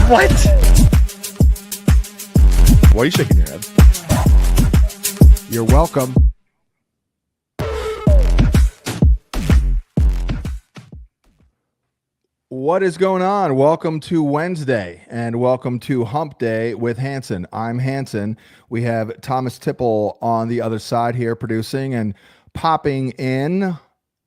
What? Why are you shaking your head? You're welcome. What is going on? Welcome to Wednesday and welcome to Hump Day with Hansen. I'm Hansen. We have Thomas Tipple on the other side here producing and popping in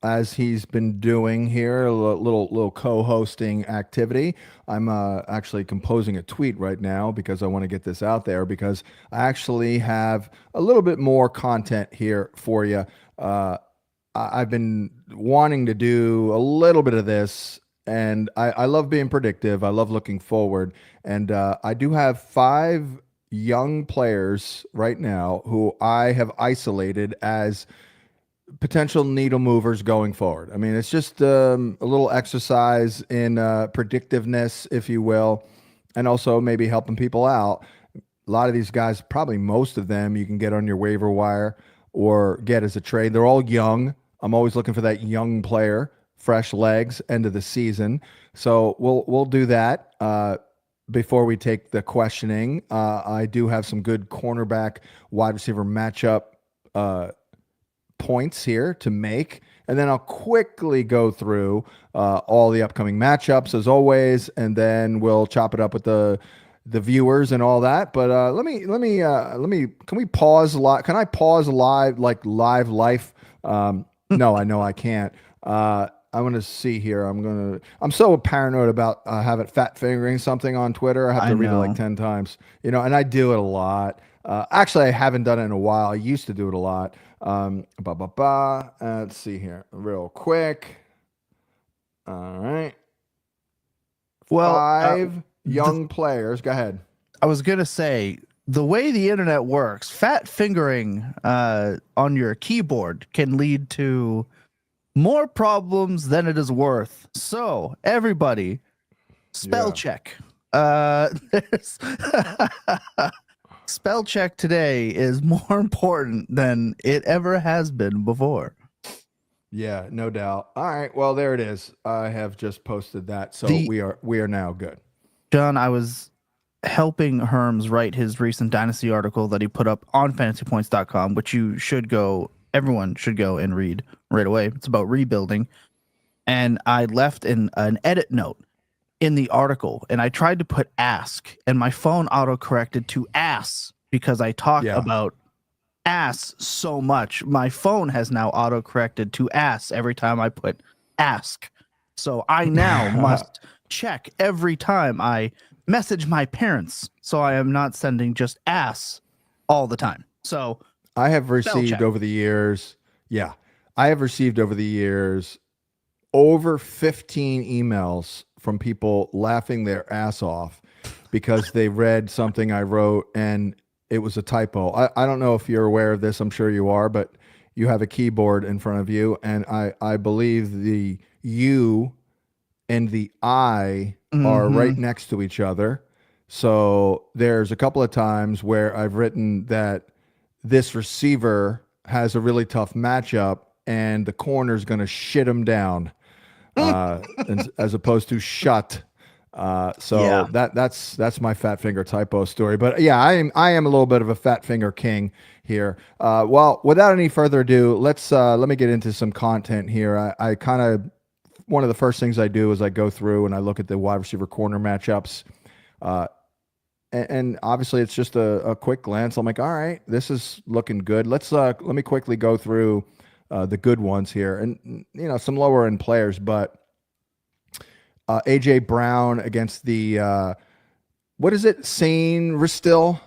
as he's been doing here, a little co-hosting activity. I'm actually composing a tweet right now because I want to get this out there because I actually have a little bit more content here for you. I've been wanting to do a little bit of this, and I love being predictive. I love looking forward, and I do have 5 young players right now who I have isolated as potential needle movers going forward. I mean, it's just a little exercise in predictiveness, if you will, and also maybe helping people out. A lot of these guys, probably most of them, you can get on your waiver wire or get as a trade. They're all young. I'm always looking for that young player, fresh legs, end of the season. So we'll do that. Before we take the questioning, I do have some good cornerback wide receiver matchup points here to make, and then I'll quickly go through all the upcoming matchups as always, and then we'll chop it up with the viewers and all that. But let me can we pause live? Can I pause live, like live life? No, I know I can't. I want to see here. I'm so paranoid about having fat fingering something on Twitter. I have to read it like 10 times, and I do it a lot. Actually, I haven't done it in a while. I used to do it a lot. Let's see here real quick. All right. Well, 5 young players. Go ahead. I was going to say, the way the internet works, fat fingering on your keyboard can lead to more problems than it is worth. So, everybody, spell check. Spell check today is more important than it ever has been before. Yeah, no doubt. All right, well, there it is. I have just posted that, so we are now good. John, I was helping Herms write his recent dynasty article that he put up on FantasyPoints.com, which everyone should go and read right away. It's about rebuilding, and I left an edit note in the article, and I tried to put ask, and my phone auto-corrected to ass because I talked about ass so much. My phone has now auto-corrected to ass every time I put ask. So I now must check every time I message my parents, so I am not sending just ass all the time. So I have received over the years, over 15 emails from people laughing their ass off because they read something I wrote and it was a typo. I don't know if you're aware of this. I'm sure you are, but you have a keyboard in front of you, and I believe the U and the I are right next to each other. So there's a couple of times where I've written that this receiver has a really tough matchup and the corner's going to shit him down. As opposed to shut. That's my fat finger typo story. But yeah, I am a little bit of a fat finger king here. Well, without any further ado, let me get into some content here. I kind of, one of the first things I do is I go through and I look at the wide receiver corner matchups. And obviously it's just a quick glance. I'm like, all right, this is looking good. Let me quickly go through the good ones here, and some lower end players, but AJ Brown against the what is it? Sane Ristil.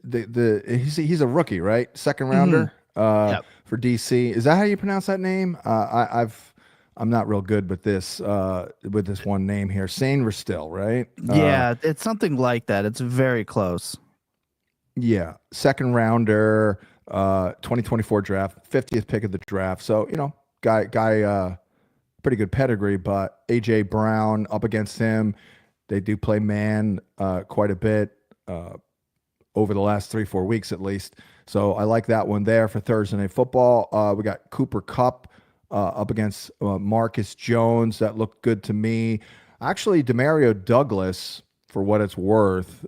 He's a rookie, right? Second rounder for DC. Is that how you pronounce that name? I'm not real good with this one name here. Sane Ristil, right? Yeah, it's something like that. It's very close. Yeah, second rounder. 2024 draft, 50th pick of the draft. So, guy, pretty good pedigree, but AJ Brown up against him. They do play man quite a bit over the last 3-4 weeks at least. So I like that one there for Thursday Night Football. We got Cooper Kupp up against Marcus Jones. That looked good to me. Actually, Demario Douglas for what it's worth.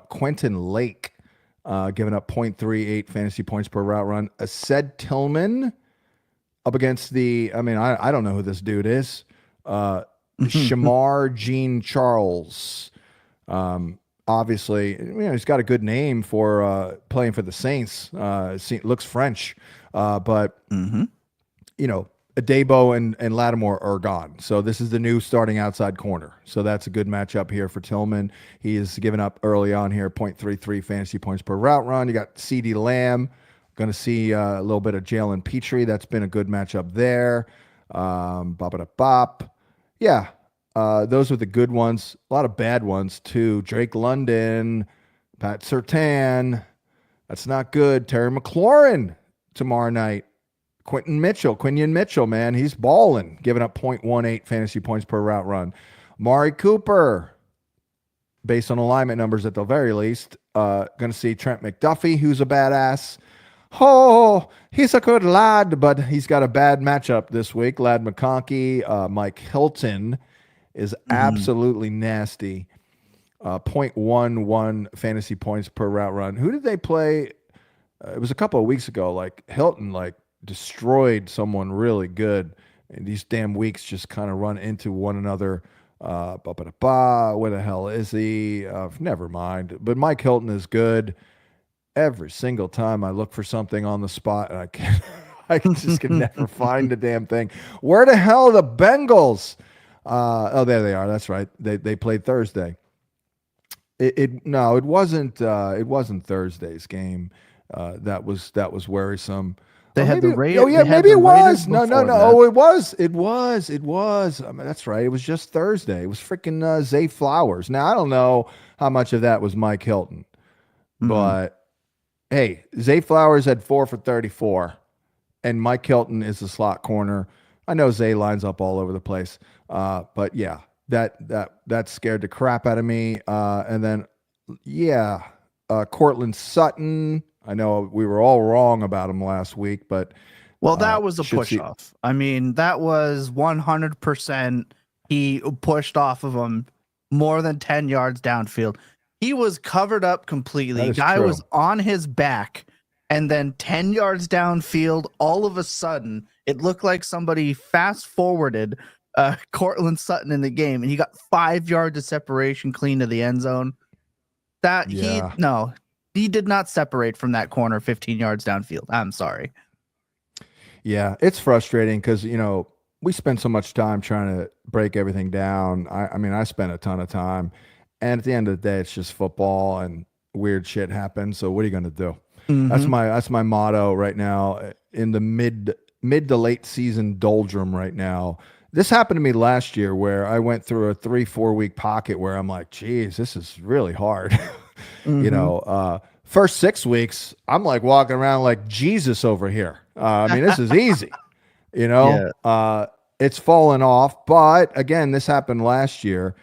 Quentin Lake giving up 0.38 fantasy points per route run. Ased Tillman up against I don't know who this dude is. Shamar Jean Charles. Obviously, he's got a good name for playing for the Saints. Looks French, but Adebo and Lattimore are gone. So this is the new starting outside corner. So that's a good matchup here for Tillman. He is given up early on here, 0.33 fantasy points per route run. You got CeeDee Lamb. Going to see a little bit of Jalen Petrie. That's been a good matchup there. Bop. Yeah, those are the good ones. A lot of bad ones too. Drake London, Pat Surtain. That's not good. Terry McLaurin tomorrow night. Quinion Mitchell, man, he's balling, giving up 0.18 fantasy points per route run. Mari Cooper, based on alignment numbers at the very least, going to see Trent McDuffie, who's a badass. Oh, he's a good lad, but he's got a bad matchup this week. Lad McConkey, Mike Hilton is absolutely nasty. 0.11 fantasy points per route run. Who did they play? It was a couple of weeks ago. Like Hilton, destroyed someone really good. And these damn weeks just kind of run into one another. Where the hell is he? Never mind. But Mike Hilton is good. Every single time I look for something on the spot, and I just can never find the damn thing. Where the hell are the Bengals? There they are. That's right. They played Thursday. It wasn't Thursday's game. That was worrisome. They had the Raiders. Oh yeah, maybe it was. No. Oh, it was. I mean, that's right. It was just Thursday. It was freaking Zay Flowers. Now I don't know how much of that was Mike Hilton, but hey, Zay Flowers had 4 for 34, and Mike Hilton is the slot corner. I know Zay lines up all over the place, but yeah, that scared the crap out of me. And then Cortland Sutton. I know we were all wrong about him last week, but that was a push off. I mean, that was 100%. He pushed off of him more than 10 yards downfield. He was covered up completely. Guy was on his back, and then 10 yards downfield, all of a sudden, it looked like somebody fast forwarded Cortland Sutton in the game, and he got 5 yards of separation clean to the end zone. He did not separate from that corner 15 yards downfield. I'm sorry. Yeah, it's frustrating because, we spend so much time trying to break everything down. I spent a ton of time. And at the end of the day, it's just football and weird shit happens. So what are you going to do? That's my motto right now in the mid to late season doldrum right now. This happened to me last year where I went through a 3-4 week pocket where I'm like, geez, this is really hard. First 6 weeks, I'm like walking around like Jesus over here. This is easy, it's fallen off. But again, this happened last year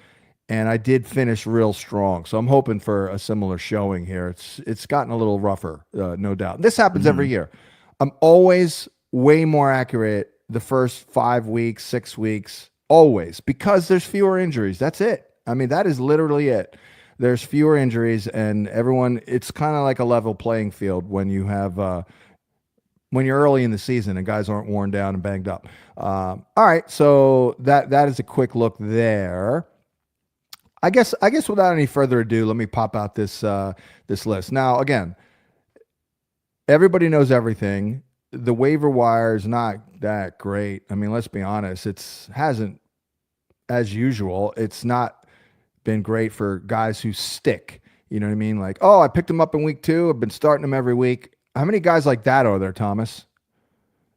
and I did finish real strong. So I'm hoping for a similar showing here. It's gotten a little rougher, no doubt. This happens every year. I'm always way more accurate the first 5 weeks, 6 weeks, always, because there's fewer injuries. That's it. That is literally it. There's fewer injuries, and it's kind of like a level playing field when you have when you're early in the season and guys aren't worn down and banged up. All right, so that is a quick look there. I guess without any further ado, let me pop out this list. Now, again, everybody knows everything. The waiver wire is not that great. Let's be honest. Hasn't, as usual, it's not been great for guys who stick. You know what I mean? Like, oh, I picked him up in week 2. I've been starting him every week. How many guys like that are there, Thomas?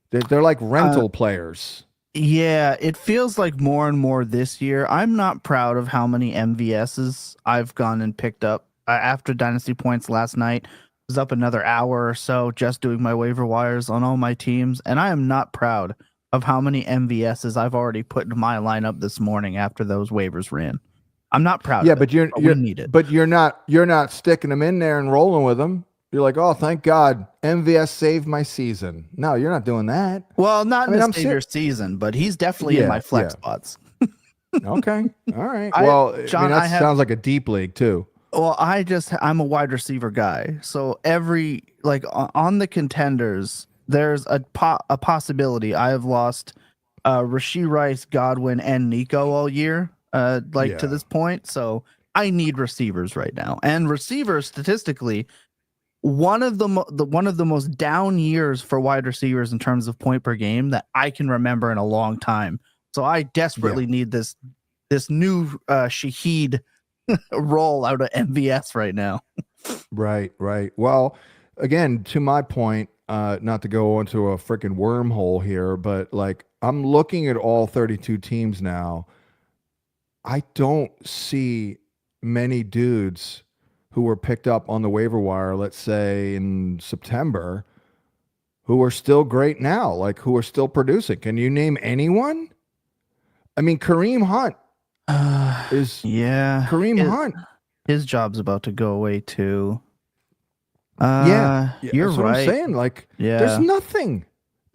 They're like rental players. Yeah, it feels like more and more this year. I'm not proud of how many MVSs I've gone and picked up after Dynasty Points last night. I was up another hour or so just doing my waiver wires on all my teams, and I am not proud of how many MVSs I've already put in my lineup this morning after those waivers ran. I'm not proud. Yeah, of but you're not sticking them in there and rolling with them. You're like, oh, thank God, MVS saved my season. No, you're not doing that. Well, not in your season, but he's definitely in my flex spots. Okay. All right. I- Well, I John, mean, I that have- sounds like a deep league too. Well, I'm a wide receiver guy. So every on the contenders, there's a possibility I have lost Rashee Rice, Godwin, and Nico all year, to Yeah. this point. So I need receivers right now. And receivers statistically, one of the most down years for wide receivers in terms of point per game that I can remember in a long time. So I desperately need this new Shaheed roll out of MVS right now. Right. Right. Well, again, to my point, not to go into a freaking wormhole here, but like I'm looking at all 32 teams now. I don't see many dudes who were picked up on the waiver wire, let's say in September, who are still great now, like who are still producing. Can you name anyone? I mean, Kareem Hunt is Yeah. Kareem Hunt. His job's about to go away too. Yeah, You're that's what right. I'm saying. Like, Yeah. there's nothing.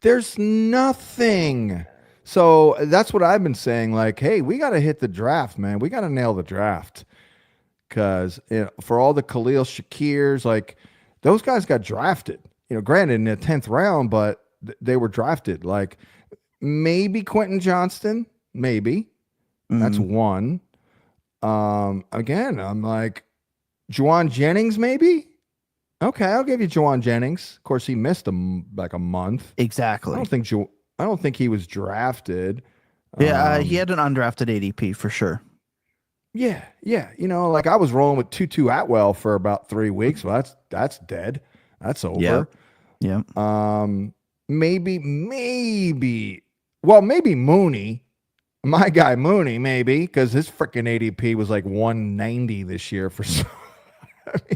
There's nothing. So that's what I've been saying. Like, hey, we got to hit the draft, man. We got to nail the draft. Because for all the Khalil Shakirs, like those guys got drafted. Granted in the 10th round, but they were drafted. Like maybe Quentin Johnston, maybe that's one. Again, I'm like Juwan Jennings, maybe. Okay, I'll give you Juwan Jennings. Of course, he missed like a month. Exactly. I don't think he was drafted. Yeah, he had an undrafted ADP for sure. Yeah. Like I was rolling with Tutu Atwell for about 3 weeks. Well, that's dead. That's over. Yeah. Maybe. Well, maybe Mooney, my guy Mooney, maybe because his freaking ADP was like 190 this year for some.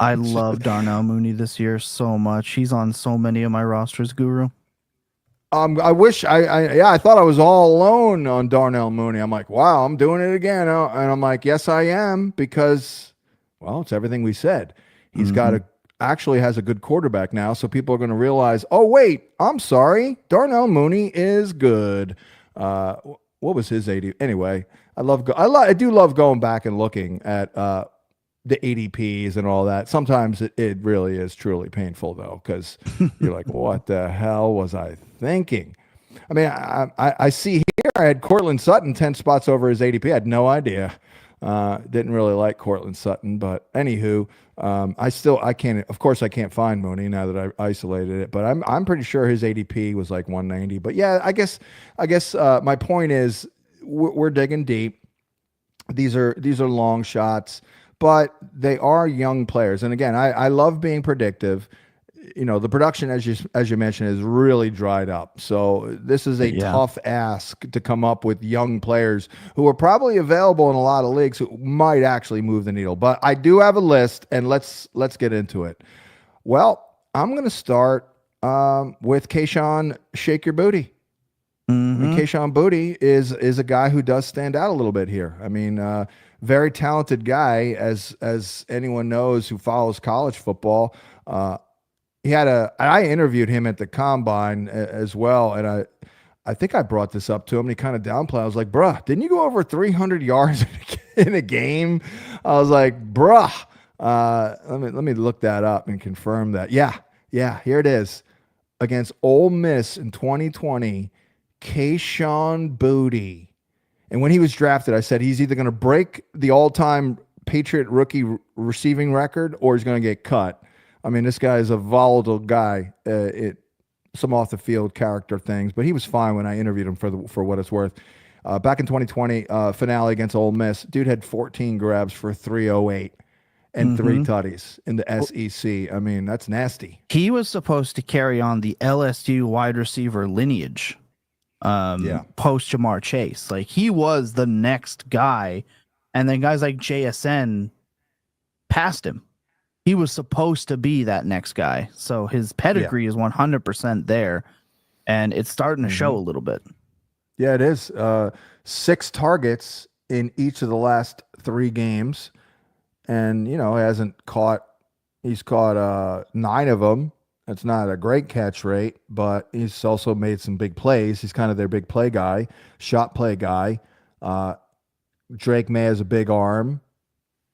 I love Darnell Mooney this year so much. He's on so many of my rosters, Guru. I wish I thought I was all alone on Darnell Mooney. I'm like, wow, I'm doing it again. And I'm like, yes, I am, because, well, it's everything we said. He's actually has a good quarterback now. So people are going to realize, oh, wait, I'm sorry. Darnell Mooney is good. What was his ADP? Anyway, I do love going back and looking at, the ADPs and all that. Sometimes it really is truly painful though, because you're like, what the hell was I thinking? I mean, I see here I had Cortland Sutton 10 spots over his ADP. I had no idea. Didn't really like Cortland Sutton, but anywho, I can't. Of course, I can't find Mooney now that I isolated it. But I'm pretty sure his ADP was like 190. But yeah, I guess my point is we're digging deep. These are long shots, but they are young players. And again, I love being predictive. The production, as you mentioned, is really dried up. So this is a tough ask to come up with young players who are probably available in a lot of leagues who might actually move the needle. But I do have a list, and let's get into it. Well, I'm going to start with Kayshawn Shake Your Booty. I mean, Kayshawn Booty is a guy who does stand out a little bit here. I mean, very talented guy, as anyone knows who follows college football. I interviewed him at the combine as well, and I think I brought this up to him, and he kind of downplayed. I was like, bruh, didn't you go over 300 yards in a game? I was like, bruh, let me look that up and confirm that. Yeah, here it is. Against Ole Miss in 2020, Kayshawn Booty. And when he was drafted, I said he's either going to break the all-time Patriot rookie receiving record or he's going to get cut. I mean, this guy is a volatile guy. Some off-the-field character things, but he was fine when I interviewed him for what it's worth. Back in 2020, finale against Ole Miss, dude had 14 grabs for 308 and 3 tutties in the SEC. I mean, that's nasty. He was supposed to carry on the LSU wide receiver lineage. Post Jamar Chase, like he was the next guy, and then guys like JSN passed him. He was supposed to be that next guy, so his pedigree is 100% there, and it's starting to show a little bit. Yeah, it is. 6 targets in each of the last 3 games, and he's caught 9 of them. It's not a great catch rate, but he's also made some big plays. He's kind of their big play guy, shot play guy. Drake May has a big arm,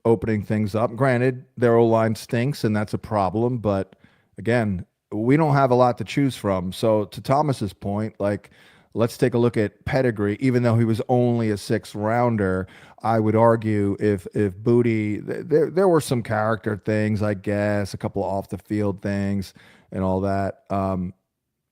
opening things up. Granted, their O-line stinks, and that's a problem. But again, we don't have a lot to choose from. So to Thomas's point, like, let's take a look at pedigree. Even though he was only a 6th rounder, I would argue if Booty, there were some character things, I guess, a couple of off the field things and all that.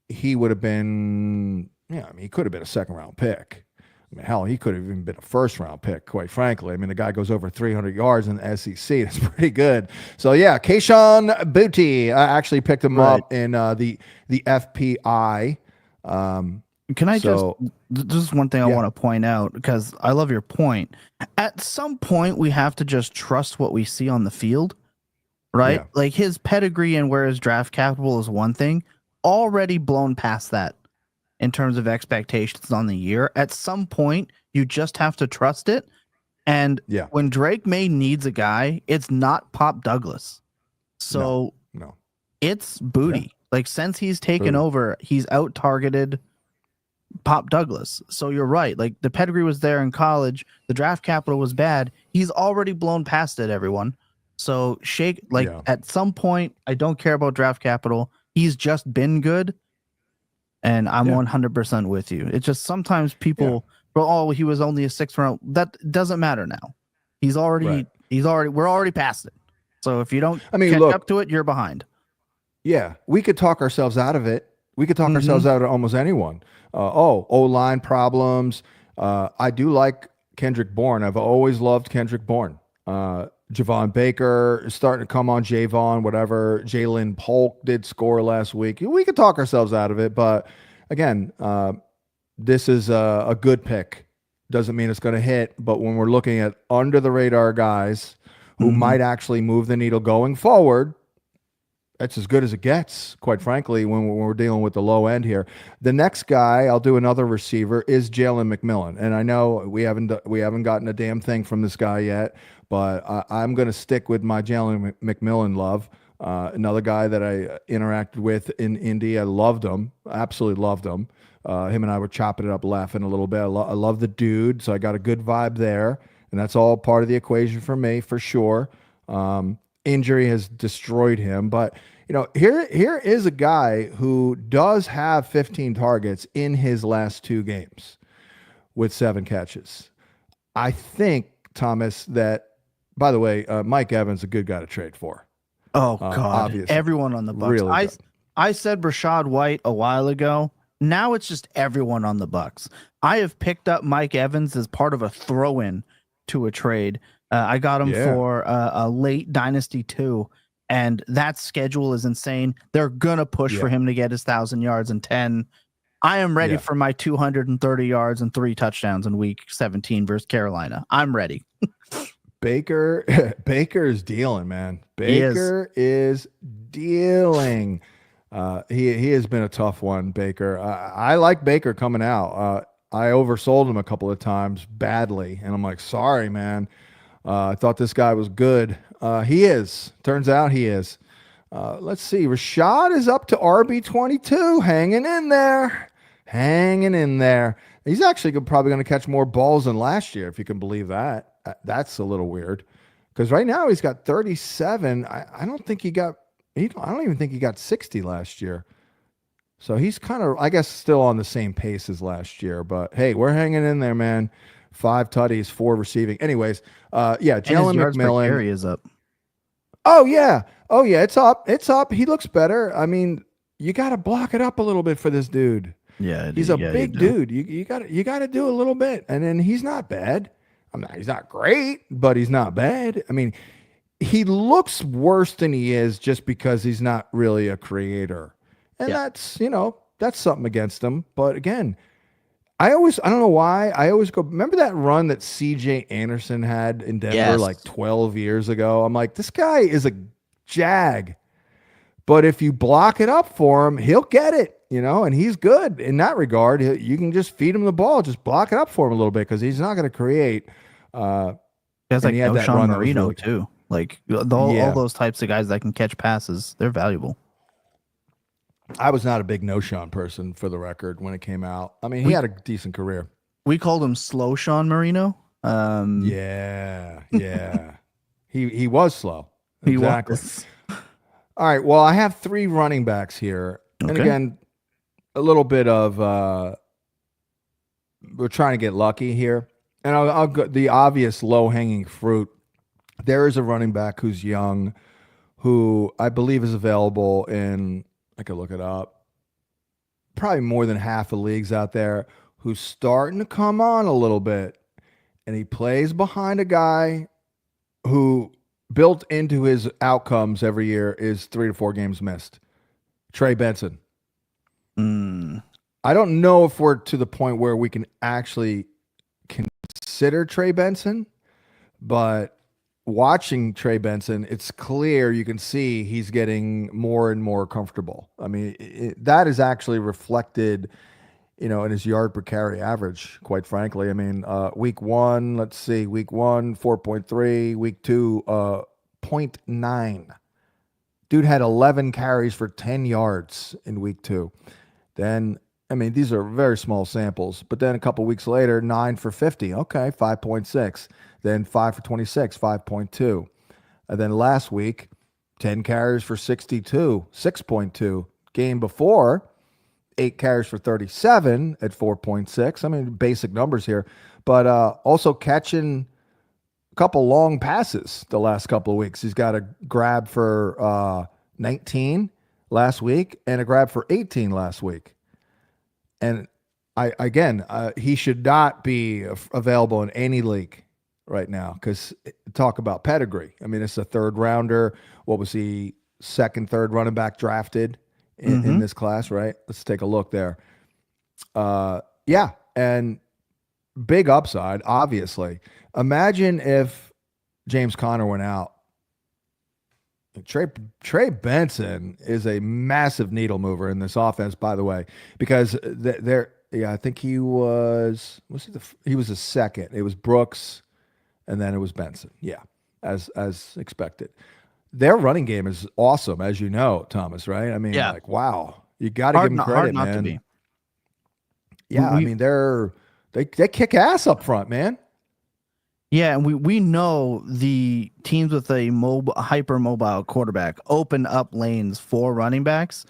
He would have been, yeah, I mean, he could have been a 2nd round pick. I mean, hell, he could have even been a 1st round pick, quite frankly. I mean, the guy goes over 300 yards in the SEC. That's pretty good. So, yeah, Kayshon Boutte. I actually picked him up in the FPI. Can I just one thing I want to point out, because I love your point. At some point, we have to just trust what we see on the field, right? Yeah. Like his pedigree and where his draft capital is one thing, already blown past that in terms of expectations on the year. At some point, you just have to trust it. And when Drake May needs a guy, it's not Pop Douglas. So no. It's Booty. Yeah. Like, since he's taken over, he's out-targeted Pop Douglas. So you're right. Like, the pedigree was there in college. The draft capital was bad. He's already blown past it, everyone. So at some point, I don't care about draft capital. He's just been good. And I'm 100% with you. It's just sometimes people, he was only a 6th round. That doesn't matter now. We're already past it. So if you don't catch up to it, you're behind. Yeah, we could talk ourselves out of it. We could talk ourselves out of almost anyone. O-line problems. I do like Kendrick Bourne. I've always loved Kendrick Bourne. Javon Baker is starting to come on. Javon, whatever. Jalen Polk did score last week. We could talk ourselves out of it, but again, this is a good pick. Doesn't mean it's going to hit, but when we're looking at under the radar guys who might actually move the needle going forward, that's as good as it gets, quite frankly, when we're dealing with the low end here. The next guy, I'll do another receiver, is Jalen McMillan. And I know we haven't gotten a damn thing from this guy yet, but I'm going to stick with my Jalen McMillan love. Another guy that I interacted with in Indy. I loved him. Absolutely loved him. Him and I were chopping it up, laughing a little bit. I love the dude, so I got a good vibe there. And that's all part of the equation for me, for sure. Injury has destroyed him, but here is a guy who does have 15 targets in his last 2 games with 7 catches. I think, Thomas, that, by the way, Mike Evans a good guy to trade for. Oh God, obviously. Everyone on the Bucs. Really I said Rachaad White a while ago. Now it's just everyone on the Bucs. I have picked up Mike Evans as part of a throw-in to a trade. I got him for a late Dynasty 2, and that schedule is insane. They're going to push for him to get his 1,000 yards and 10. I am ready for my 230 yards and 3 touchdowns in week 17 versus Carolina. I'm ready. Baker is dealing, man. Baker is dealing. He has been a tough one, Baker. I like Baker coming out. I oversold him a couple of times badly, and I'm like, sorry, man. I thought this guy was good. He is. Turns out he is. Let's see. Rashad is up to RB22, hanging in there. He's actually probably going to catch more balls than last year, if you can believe that. That's a little weird, because right now he's got 37. I don't even think he got 60 last year. So he's kind of, I guess, still on the same pace as last year. But hey, we're hanging in there, man. 5 tutties, 4 receiving. Anyways, Jalen McMillan is up. Oh yeah, it's up. He looks better. I mean, you got to block it up a little bit for this dude. Yeah, he's a big dude. You got to do a little bit, and then he's not bad. He's not great, but he's not bad. I mean, he looks worse than he is just because he's not really a creator, and that's something against him. But again, I don't know why. I always go, remember that run that CJ Anderson had in Denver like 12 years ago? I'm like, this guy is a jag. But if you block it up for him, he'll get it, and he's good in that regard. You can just feed him the ball, just block it up for him a little bit, because he's not going to create. That's like Sean Marino really too. Like all those types of guys that can catch passes, they're valuable. I was not a big No-Sean person, for the record, when it came out. I mean, he had a decent career. We called him Slow Sean Marino. Yeah. He was slow. He Exactly. was. All right. Well, I have 3 running backs here. And Okay. again, a little bit of we're trying to get lucky here. And I'll go the obvious low-hanging fruit. There is a running back who's young, who I believe is available in, I could look it up, probably more than half the leagues out there, who's starting to come on a little bit. And he plays behind a guy who built into his outcomes every year is 3 to 4 games missed. Trey Benson. I don't know if we're to the point where we can actually consider Trey Benson, but watching Trey Benson, it's clear you can see he's getting more and more comfortable. I mean, that is actually reflected, in his yard per carry average, quite frankly. I mean, week 1, let's see, week 1, 4.3, week 2, 0.9. Dude had 11 carries for 10 yards in week 2. Then, I mean, these are very small samples, but then a couple weeks later, 9 for 50. Okay, 5.6. Then 5 for 26, 5.2. And then last week, 10 carries for 62, 6.2. Game before, 8 carries for 37 at 4.6. I mean, basic numbers here, but also catching a couple long passes the last couple of weeks. He's got a grab for 19 last week and a grab for 18 last week. And he should not be available in any league right now, because talk about pedigree. I mean, it's a 3rd rounder. What was he? 2nd, 3rd running back drafted in this class, right? Let's take a look there. Yeah, and big upside, obviously. Imagine if James Conner went out. Trey Benson is a massive needle mover in this offense, by the way, because I think he was he was a 2nd. It was Brooks, and then it was Benson. Yeah, as expected. Their running game is awesome, as you know, Thomas, right? I mean, like, wow, you got to give them credit, hard not man. to be. Yeah, I mean, they kick ass up front, man. Yeah, and we know the teams with a hyper mobile quarterback open up lanes for running backs.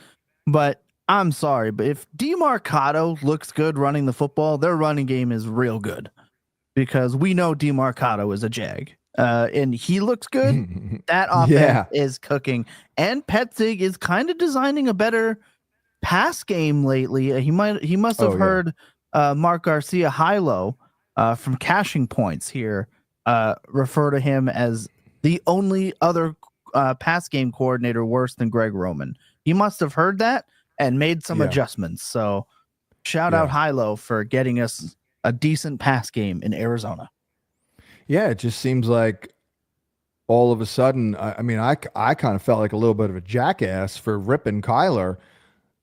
But I'm sorry, but if DeMarcado looks good running the football, their running game is real good, because we know DeMarcado is a jag. And he looks good. That offense is cooking. And Petzig is kind of designing a better pass game lately. He must have heard Mark Garcia Hilo from Cashing Points here refer to him as the only other pass game coordinator worse than Greg Roman. He must have heard that and made some adjustments. So shout out Hilo for getting us a decent pass game in Arizona. Yeah, it just seems like all of a sudden, I mean, I kind of felt like a little bit of a jackass for ripping Kyler.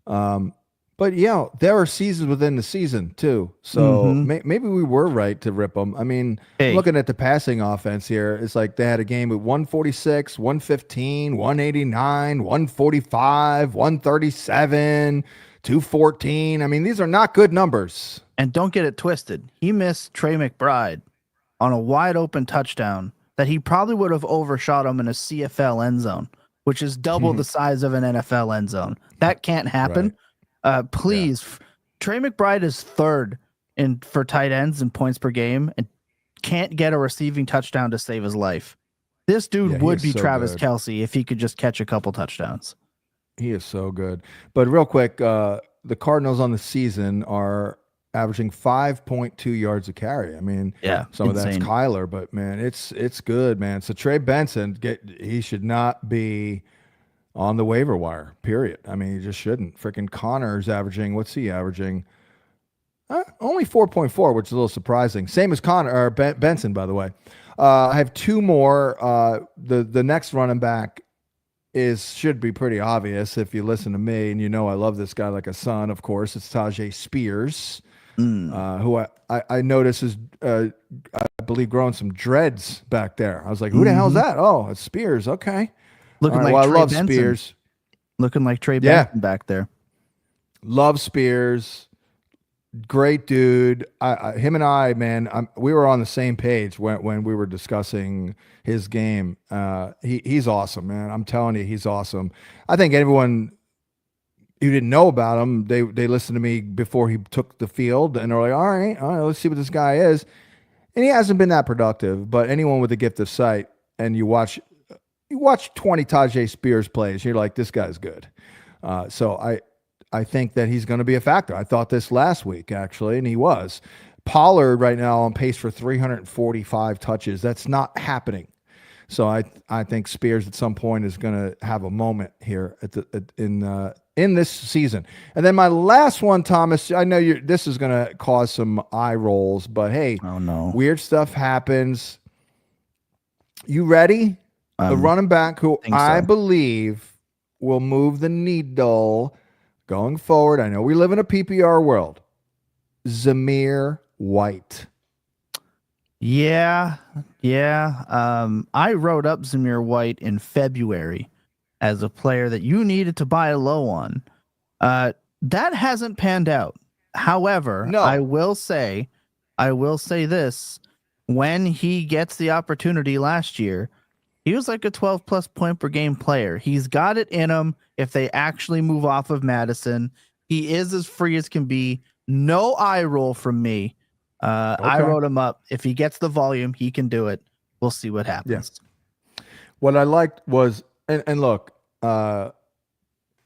But, there are seasons within the season, too. So maybe we were right to rip them. I mean, looking at the passing offense here, it's like they had a game with 146, 115, 189, 145, 137, 214. I mean, these are not good numbers. And don't get it twisted. He missed Trey McBride on a wide open touchdown that he probably would have overshot him in a CFL end zone, which is double the size of an NFL end zone. That can't happen. Please. Trey McBride is 3rd for tight ends in points per game and can't get a receiving touchdown to save his life. This dude would be so Travis Kelce if he could just catch a couple touchdowns. He is so good. But real quick, the Cardinals on the season are averaging 5.2 yards a carry. I mean, some of that's Kyler, but man, it's good, man. So Trey Benson, he should not be on the waiver wire, period. I mean, he just shouldn't. Freaking Connor's averaging, what's he averaging? Only 4.4, which is a little surprising. Same as Benson, by the way. I have 2 more. The next running back should be pretty obvious if you listen to me, and I love this guy like a son, of course. It's Tajay Spears. Who I noticed is, I believe, growing some dreads back there. I was like, who the hell is that? Oh, it's Spears. Okay. Looking like I Trey love Benson. Spears. Looking like Trey Benson back there. Love Spears. Great dude. Him and I, man, we were on the same page when we were discussing his game. He's awesome, man. I'm telling you, he's awesome. I think anyone who didn't know about him, they listened to me before he took the field, and they're like, all right, let's see what this guy is. And he hasn't been that productive, but anyone with a gift of sight, and you watch 20 Tajay Spears plays, you're like, this guy's good. So I think that he's going to be a factor. I thought this last week, actually, and he was. Pollard right now on pace for 345 touches. That's not happening. So I think Spears at some point is going to have a moment here in this season. And then my last one, Thomas, I know this is going to cause some eye rolls, but hey, oh no, weird stuff happens. You ready? The running back who I believe will move the needle going forward. I know we live in a PPR world. Zamir White. Yeah. I wrote up Zamir White in February as a player that you needed to buy low on. That hasn't panned out. However, no. I will say this: when he gets the opportunity last year, he was like a 12-plus point per game player. He's got it in him if they actually move off of Madison. He is as free as can be. No eye roll from me. I wrote him up. If he gets the volume, he can do it. We'll see what happens. Yeah. What I liked was, and look, I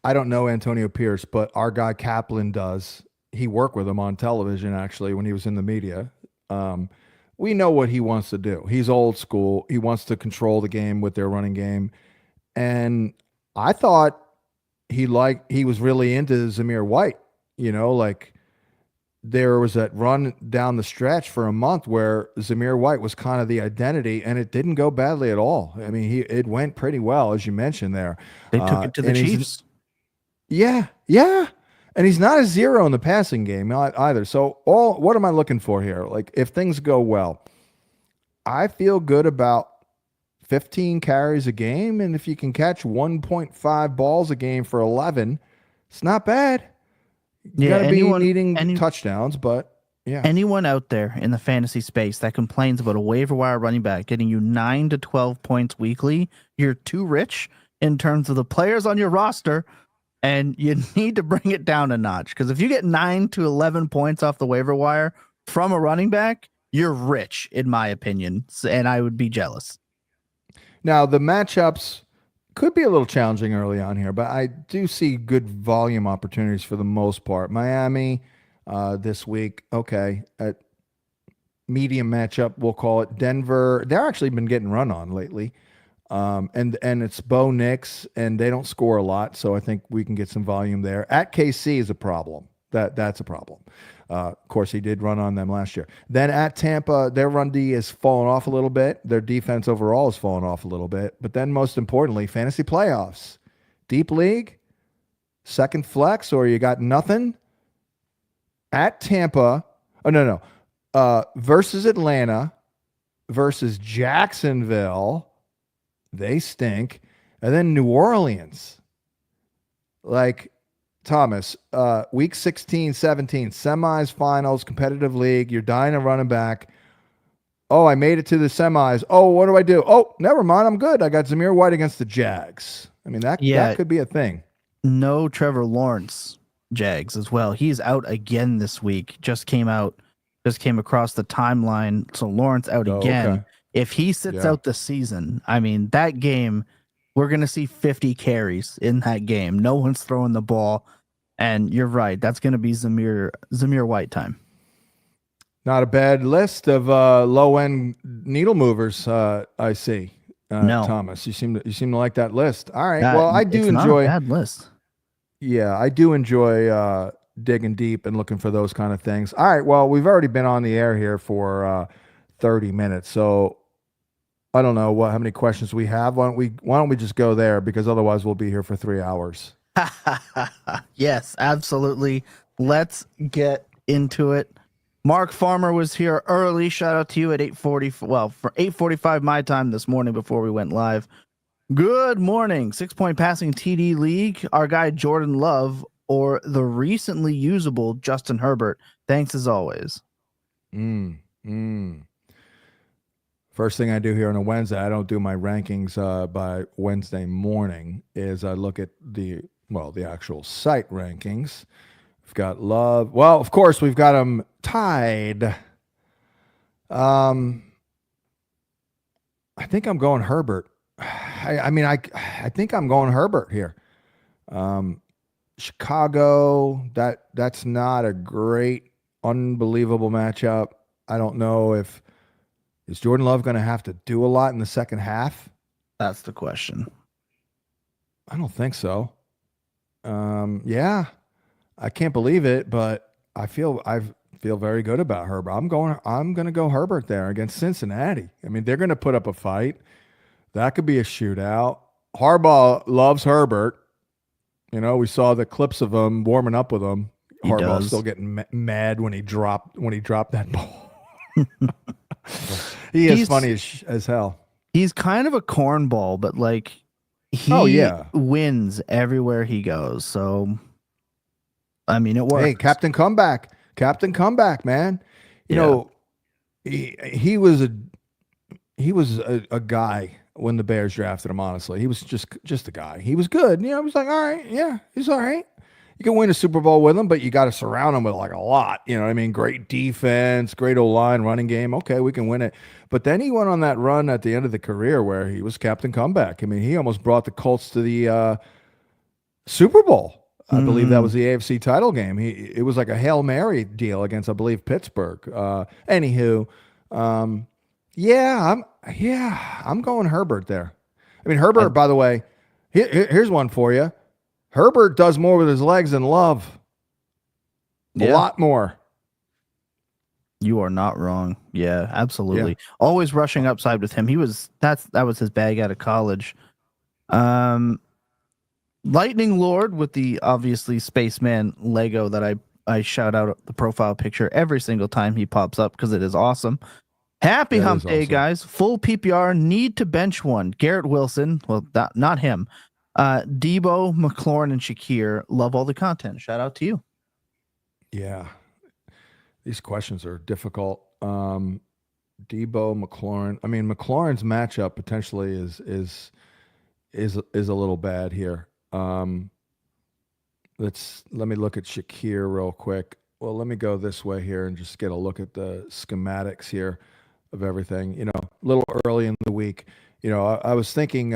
don't know Antonio Pierce, but our guy Kaplan does. He worked with him on television, actually, when he was in the media. We know what he wants to do. He's old school. He wants to control the game with their running game. And I thought he was really into Zamir White. Like there was that run down the stretch for a month where Zamir White was kind of the identity, and it didn't go badly at all. I mean, it went pretty well, as you mentioned there. They took it to the Chiefs. Yeah. And he's not a zero in the passing game either. So what am I looking for here? Like if things go well, I feel good about 15 carries a game. And if you can catch 1.5 balls a game for 11, it's not bad. You got to be needing touchdowns, but yeah. Anyone out there in the fantasy space that complains about a waiver wire running back getting you 9 to 12 points weekly, you're too rich in terms of the players on your roster. And you need to bring it down a notch, because if you get 9 to 11 points off the waiver wire from a running back, you're rich, in my opinion, and I would be jealous. Now, the matchups could be a little challenging early on here, but I do see good volume opportunities for the most part. Miami this week, okay, at medium matchup, we'll call it. Denver, they're actually been getting run on lately. And it's Bo Nix, and they don't score a lot, so I think we can get some volume there. At KC is a problem. That's a problem. Of course, he did run on them last year. Then at Tampa, their run D has fallen off a little bit. Their defense overall has fallen off a little bit. But then most importantly, fantasy playoffs. Deep league, second flex, or you got nothing. At Tampa, versus Atlanta, versus Jacksonville. They stink. And then New Orleans. Like, Thomas, week 16, 17, semis, finals, competitive league. You're dying a running back. Oh, I made it to the semis. Oh, what do I do? Oh, never mind. I'm good. I got Zamir White against the Jags. I mean, that could be a thing. No Trevor Lawrence Jags as well. He's out again this week. Just came across the timeline. So Lawrence out again. Okay. If he sits out the season, I mean, that game, we're going to see 50 carries in that game. No one's throwing the ball. And you're right. That's going to be Zamir White time. Not a bad list of low-end needle movers, I see. No. Thomas, you seem to like that list. All right. Well, I do enjoy. Not a bad list. Yeah, I do enjoy digging deep and looking for those kind of things. All right. Well, we've already been on the air here for 30 minutes. So I don't know how many questions we have. Why don't we just go there, because otherwise we'll be here for 3 hours. Yes, absolutely. Let's get into it. Mark Farmer was here early. Shout out to you at 8:40. Well, for 8:45 my time this morning before we went live. Good morning. 6-point passing TD league. Our guy Jordan Love or the recently usable Justin Herbert. Thanks as always. First thing I do here on a Wednesday, I don't do my rankings by Wednesday morning, is I look at the actual site rankings. We've got Love. Well, of course, we've got them tied. I think I'm going Herbert. I think I'm going Herbert here. Chicago, that's not a great, unbelievable matchup. I don't know if is Jordan Love going to have to do a lot in the second half. That's the question. I don't think so. Yeah, I can't believe it, but I feel very good about Herbert. I'm going to go Herbert there against Cincinnati. I mean, they're going to put up a fight. That could be a shootout. Harbaugh loves Herbert. You know, we saw the clips of him warming up with him. Harbaugh still getting mad when he dropped that ball. He's funny as hell. He's kind of a cornball, but like he wins everywhere he goes. So, I mean, it works. Hey, Captain Comeback, man. You know, he was a guy when the Bears drafted him. Honestly, he was just a guy. He was good. You know, I was like, all right, yeah, he's all right. You can win a Super Bowl with him, but you got to surround him with like a lot. You know what I mean? Great defense, great O-line, running game. Okay, we can win it. But then he went on that run at the end of the career where he was Captain Comeback. I mean, he almost brought the Colts to the Super Bowl. I believe that was the AFC title game. It was like a Hail Mary deal against, I believe, Pittsburgh. Anywho, I'm going Herbert there. I mean, Herbert, by the way, here's one for you. Herbert does more with his legs than Love. A lot more. You are not wrong. Yeah, absolutely. Yeah. Always rushing upside with him. That was his bag out of college. Lightning Lord with the obviously Spaceman Lego that I shout out the profile picture every single time he pops up because it is awesome. Happy Hump Day, guys. Full PPR, need to bench one. Garrett Wilson, well, not him. Debo, McLaurin, and Shakir, love all the content. Shout out to you. Yeah. These questions are difficult. Debo, McLaurin. I mean, McLaurin's matchup potentially is a little bad here. Let me look at Shakir real quick. Well, let me go this way here and just get a look at the schematics here of everything. You know, a little early in the week. You know, I was thinking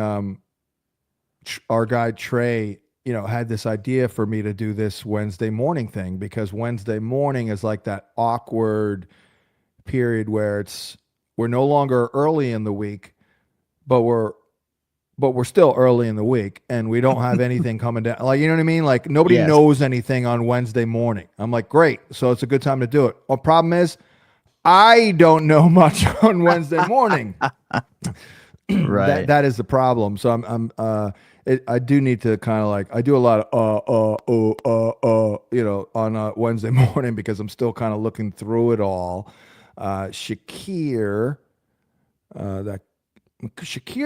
our guy Trey, you know, had this idea for me to do this Wednesday morning thing because Wednesday morning is like that awkward period where we're no longer early in the week, but we're still early in the week and we don't have anything coming down. Like, you know what I mean? Like nobody knows anything on Wednesday morning. I'm like, great. So it's a good time to do it. Well, problem is I don't know much on Wednesday morning. Right. That is the problem. So I do need to kind of like, I do a lot of, you know, on Wednesday morning because I'm still kind of looking through it all. Shakir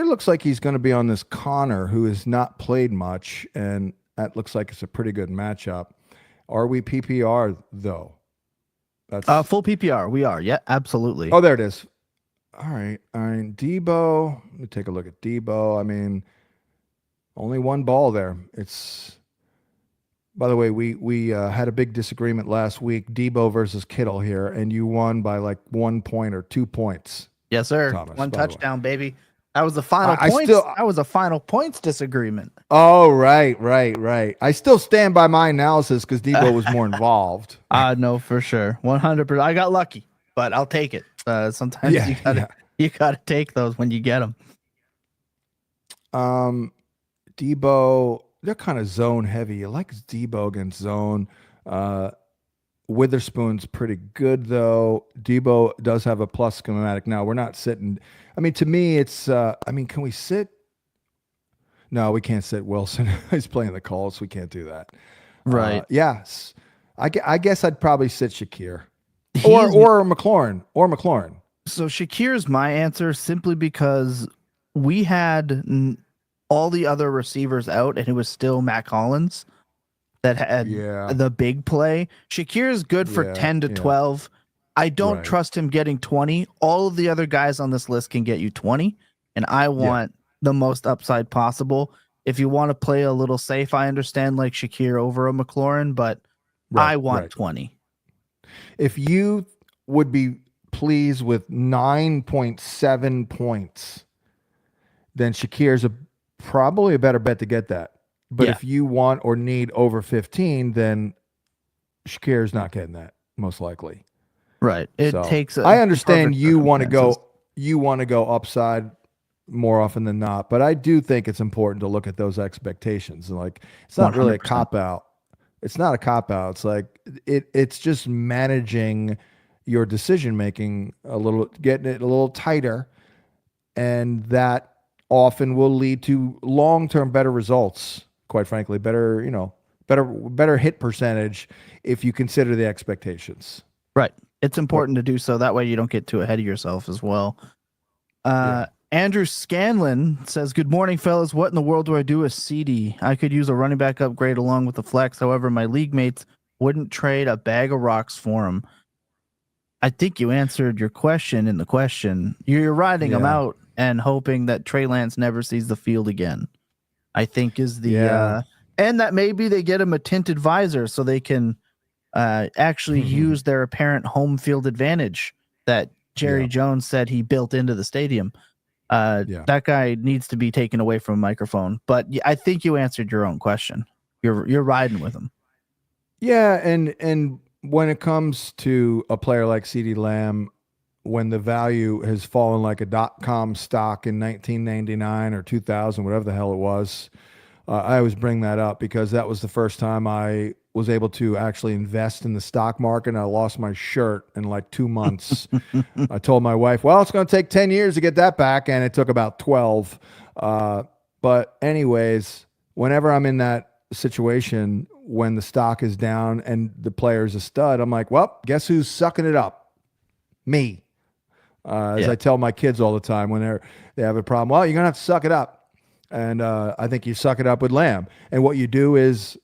looks like he's going to be on this Connor who has not played much. And that looks like it's a pretty good matchup. Are we PPR though? That's full PPR. We are. Yeah, absolutely. Oh, there it is. All right. Debo. Let me take a look at Debo. I mean, only one ball there. It's, by the way, we had a big disagreement last week, Debo versus Kittle here, and you won by like 1 point or 2 points. Yes, sir. Thomas, one touchdown, baby. That was the final points. That was a final points disagreement. Oh, right. I still stand by my analysis because Debo was more involved. No, for sure. 100%. I got lucky, but I'll take it. Sometimes you gotta take those when you get them. Debo, they're kind of zone heavy. You like Debo against zone. Witherspoon's pretty good though. Debo does have a plus schematic. Now we're not sitting. I mean, to me, it's. Can we sit? No, we can't sit Wilson. He's playing the Colts. We can't do that. Right. Yes. I guess I'd probably sit Shakir or McLaurin So Shakir's my answer simply because we had all the other receivers out and it was still Matt Collins. that had Yeah. the big play. Shakir is good for Yeah, 10 to yeah. 12. I don't Right. trust him getting 20. All of the other guys on this list can get you 20, and I want the most upside possible. If you want to play a little safe, I understand like Shakir over a McLaurin, but I want 20. If you would be pleased with 9.7 points, then Shakir's probably a better bet to get that. But Yeah. if you want or need over 15, then Shakir's not getting that, most likely. Right. It So, takes I understand perfect you want to circumstances. go upside more often than not, but I do think it's important to look at those expectations. And like, it's not really a 100%. cop out. It's not a cop out. It's like it's just managing your decision making a little, getting it a little tighter, and that often will lead to long-term better results, quite frankly, better hit percentage if you consider the expectations. Right. It's important to do so. That way you don't get too ahead of yourself as well. Andrew Scanlon says, "Good morning, fellas. What in the world do I do with CD? I could use a running back upgrade along with the flex. However, my league mates wouldn't trade a bag of rocks for him." I think you answered your question in the question. You're riding him out and hoping that Trey Lance never sees the field again, I think is the and that maybe they get him a tinted visor so they can actually use their apparent home field advantage that Jerry Jones said he built into the stadium. That guy needs to be taken away from a microphone. But I think you answered your own question. You're riding with him. Yeah, and when it comes to a player like CeeDee Lamb, when the value has fallen like a .com stock in 1999 or 2000, whatever the hell it was, I always bring that up because that was the first time I was able to actually invest in the stock market. And I lost my shirt in like 2 months. I told my wife, well, it's going to take 10 years to get that back. And it took about 12. But anyways, whenever I'm in that situation, when the stock is down and the player is a stud, I'm like, well, guess who's sucking it up? Me. As I tell my kids all the time when they have a problem, well, you're going to have to suck it up. And I think you suck it up with Lamb. And what you do is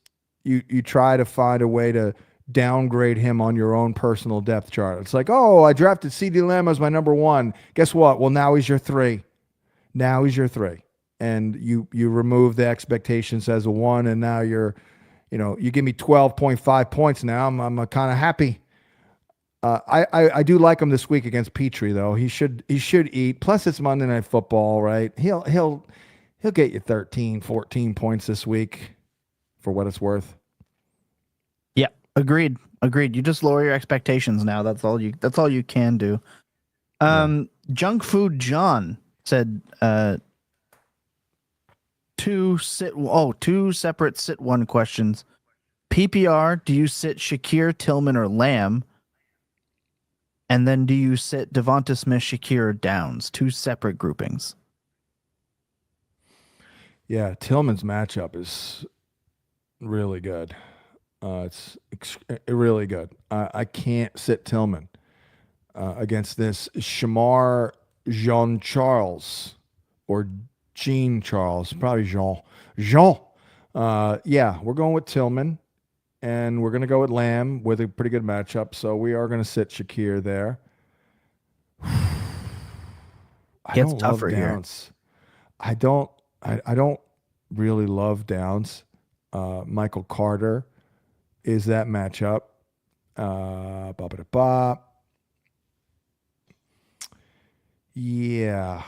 you try to find a way to downgrade him on your own personal depth chart. It's like, oh, I drafted CeeDee Lamb as my number 1. Guess what? Well, now he's your 3. Now he's your 3. And you remove the expectations as a 1, and now you give me 12.5 points now. I'm kind of happy. I do like him this week against Petrie, though. He should eat. Plus, it's Monday Night Football, right? He'll get you 13, 14 points this week for what it's worth. Yeah, agreed. You just lower your expectations now. That's all you can do. Junk Food John said two separate sit one questions. PPR, do you sit Shakir, Tillman, or Lamb? And then do you sit Devonta Smith, Shakir, or Downs? 2 separate groupings. Yeah, Tillman's matchup is really good. It's really good. I can't sit Tillman against this Shamar Jean Charles or Jean Charles, probably Jean. Yeah, we're going with Tillman, and we're going to go with Lamb with a pretty good matchup. So we are going to sit Shakir there. It's tougher here. I don't really love Downs. Michael Carter is that matchup. Yeah,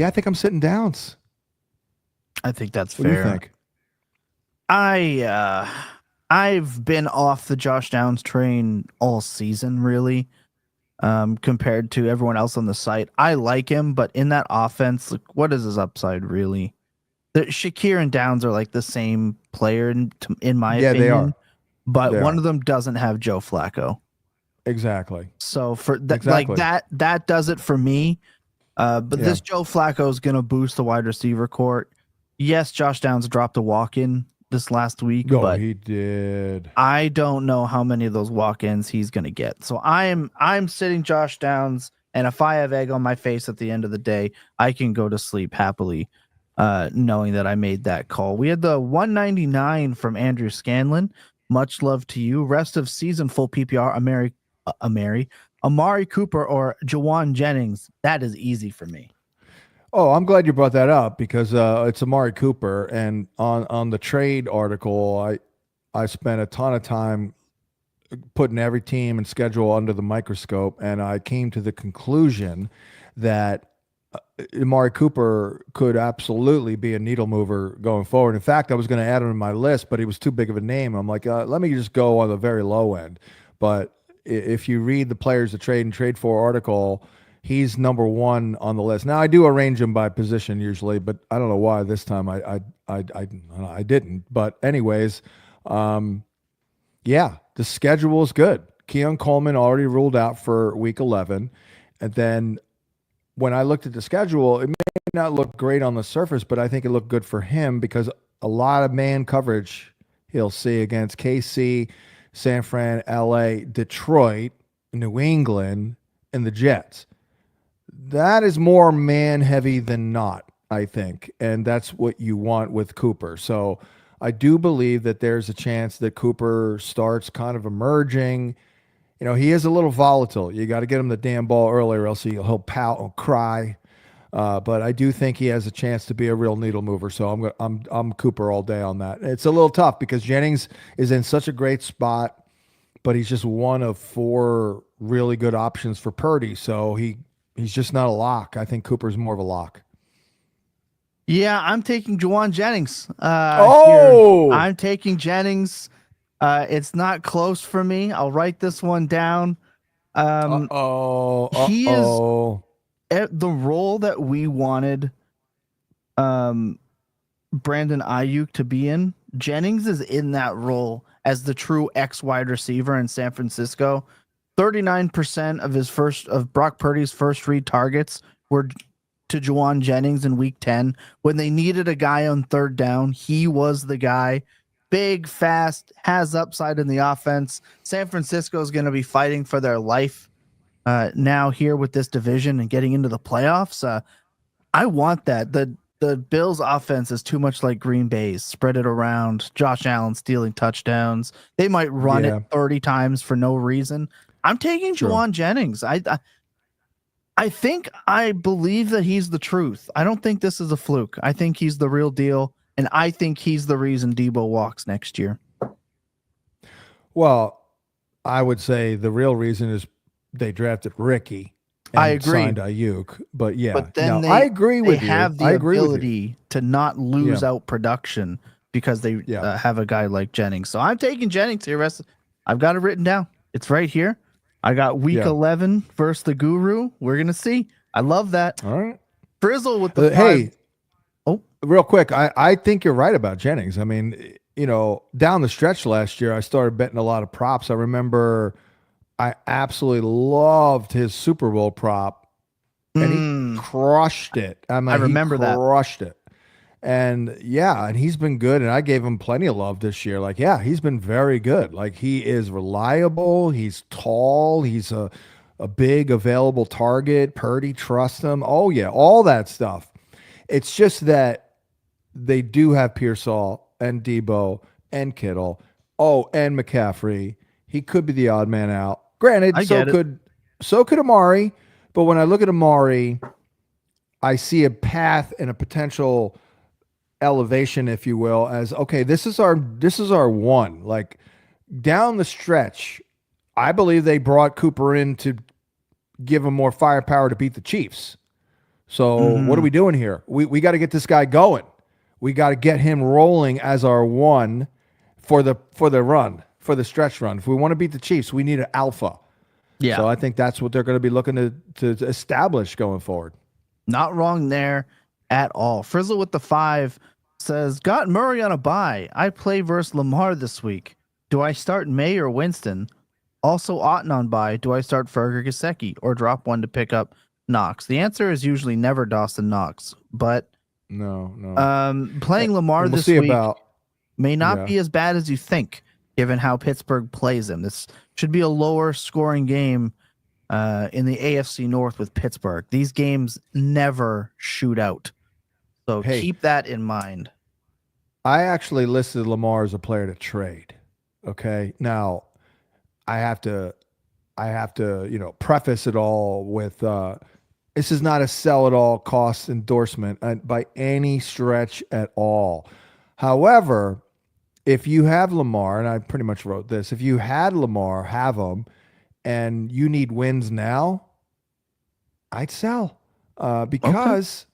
I think I'm sitting Downs. I think that's fair. What do you think? I've been off the Josh Downs train all season, really. Compared to everyone else on the site, I like him, but in that offense, like, what is his upside really? The Shakir and Downs are like the same player in my opinion. They are. But one of them doesn't have Joe Flacco. Exactly. So for like that does it for me. But this Joe Flacco is going to boost the wide receiver court. Yes, Josh Downs dropped a walk-in this last week, but he did. I don't know how many of those walk-ins he's going to get. So I'm sitting Josh Downs, and if I have egg on my face at the end of the day, I can go to sleep happily. knowing that I made that call. We had the 199 from Andrew Scanlon. Much love to you. Rest of season full PPR, Amari Cooper or Jawan Jennings. That is easy for me. Oh, I'm glad you brought that up because it's Amari Cooper, and on the trade article, I spent a ton of time putting every team and schedule under the microscope, and I came to the conclusion that Amari Cooper could absolutely be a needle mover going forward. In fact, I was going to add him to my list, but he was too big of a name. I'm like, let me just go on the very low end. But if you read the players to trade and trade for article, he's number one on the list. Now I do arrange him by position usually, but I don't know why this time I didn't. But anyways, yeah, the schedule is good. Keon Coleman already ruled out for week 11, and then when I looked at the schedule, it may not look great on the surface, but I think it looked good for him because a lot of man coverage he'll see against KC, San Fran, LA, Detroit, New England, and the Jets. That is more man heavy than not, I think. And that's what you want with Cooper. So I do believe that there's a chance that Cooper starts kind of emerging. You know, he is a little volatile. You got to get him the damn ball earlier, else he'll pout and cry. But I do think he has a chance to be a real needle mover. So I'm Cooper all day on that. It's a little tough because Jennings is in such a great spot, but he's just one of 4 really good options for Purdy. So he's just not a lock. I think Cooper's more of a lock. Yeah, I'm taking Jawan Jennings. Oh, here. I'm taking Jennings. It's not close for me. I'll write this one down. He is at the role that we wanted Brandon Ayuk to be in. Jennings is in that role as the true X wide receiver in San Francisco. 39% of Brock Purdy's first 3 targets were to Jawan Jennings in week 10. When they needed a guy on third down, he was the guy. Big, fast, has upside in the offense. San Francisco is going to be fighting for their life now here with this division and getting into the playoffs. I want that. The Bills' offense is too much like Green Bay's. Spread it around. Josh Allen stealing touchdowns. They might run it 30 times for no reason. I'm taking Jawan Jennings. I think I believe that he's the truth. I don't think this is a fluke. I think he's the real deal. And I think he's the reason Debo walks next year. Well, I would say the real reason is they drafted Ricky and I agree. signed Ayuk. But yeah, but then I agree with you. They have the ability to not lose out production because they have a guy like Jennings. So I'm taking Jennings here. I've got it written down. It's right here. I got week 11 versus the Guru. We're going to see. I love that. All right. Frizzle with the 5. Hey, real quick, I think you're right about Jennings. I mean, you know, down the stretch last year, I started betting a lot of props. I remember I absolutely loved his Super Bowl prop, and he crushed it. I remember that. Crushed it. And yeah, and he's been good, and I gave him plenty of love this year. Like, yeah, he's been very good. Like, he is reliable. He's tall. He's a big available target. Purdy trusts him. Oh yeah, all that stuff. It's just that they do have Pearsall and Debo and Kittle. Oh, and McCaffrey. He could be the odd man out. Granted, so could Amari. But when I look at Amari, I see a path and a potential elevation, if you will, as okay, this is our one. Like, down the stretch, I believe they brought Cooper in to give him more firepower to beat the Chiefs. So what are we doing here? We got to get this guy going. We got to get him rolling as our one for the stretch run. If we want to beat the Chiefs, we need an alpha. Yeah. So I think that's what they're going to be looking to establish going forward. Not wrong there at all. Frizzle with the 5 says, got Murray on a bye. I play versus Lamar this week. Do I start May or Winston? Also Otten on bye. Do I start Ferger Gesicki or drop one to pick up Knox? The answer is usually never Dawson Knox, but no. Playing Lamar this week may not be as bad as you think, given how Pittsburgh plays him. This should be a lower scoring game in the AFC North with Pittsburgh. These games never shoot out. So Hey. keep that in mind. I actually listed Lamar as a player to trade. Okay. Now I have to preface it all with this is not a sell at all cost endorsement by any stretch at all. However, if you have Lamar, and I pretty much wrote this, if you had Lamar, have him, and you need wins now, I'd sell because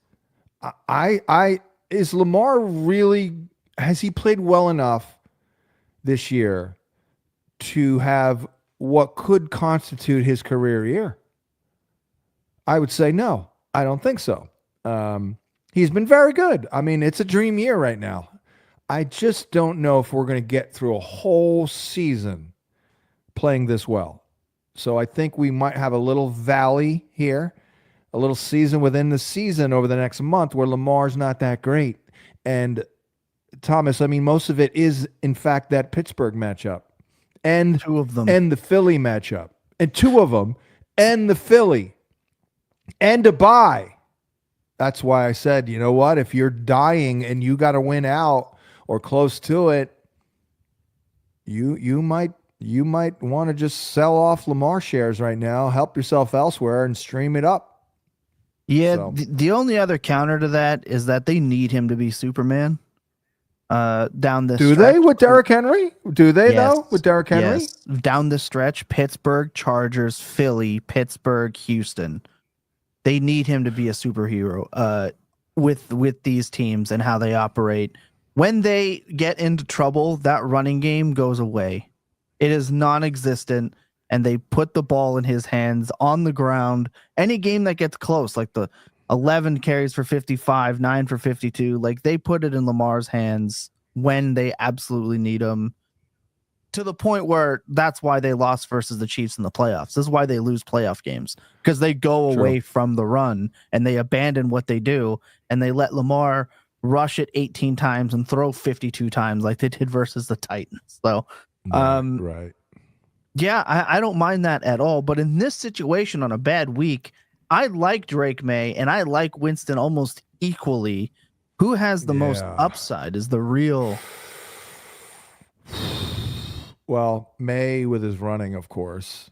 I is Lamar really, has he played well enough this year to have what could constitute his career year? I would say no. I don't think so. He's been very good. I mean, it's a dream year right now. I just don't know if we're going to get through a whole season playing this well. So I think we might have a little valley here, a little season within the season over the next month where Lamar's not that great. And Thomas, I mean, most of it is, in fact, that Pittsburgh matchup and Two of them. and the Philly matchup, and two of them, and the Philly, and a bye. That's why I said, you know what? If you're dying and you got to win out or close to it, you might want to just sell off Lamar shares right now, help yourself elsewhere, and stream it up. Yeah, So. the only other counter to that is that they need him to be Superman. Down this Do stretch. they with Derrick Henry? Do they Yes. though with Derrick Henry? Yes. Down the stretch, Pittsburgh, Chargers, Philly, Pittsburgh, Houston. They need him to be a superhero with these teams and how they operate. When they get into trouble, that running game goes away. It is non-existent, and they put the ball in his hands on the ground. Any game that gets close, like the 11 carries for 55, 9 for 52, like they put it in Lamar's hands when they absolutely need him, to the point where that's why they lost versus the Chiefs in the playoffs. This is why they lose playoff games, because they go away from the run and they abandon what they do, and they let Lamar rush it 18 times and throw 52 times like they did versus the Titans. So, Right. yeah, I don't mind that at all. But in this situation on a bad week, I like Drake May and I like Winston almost equally. Who has the most upside is the real. Well, May with his running, of course.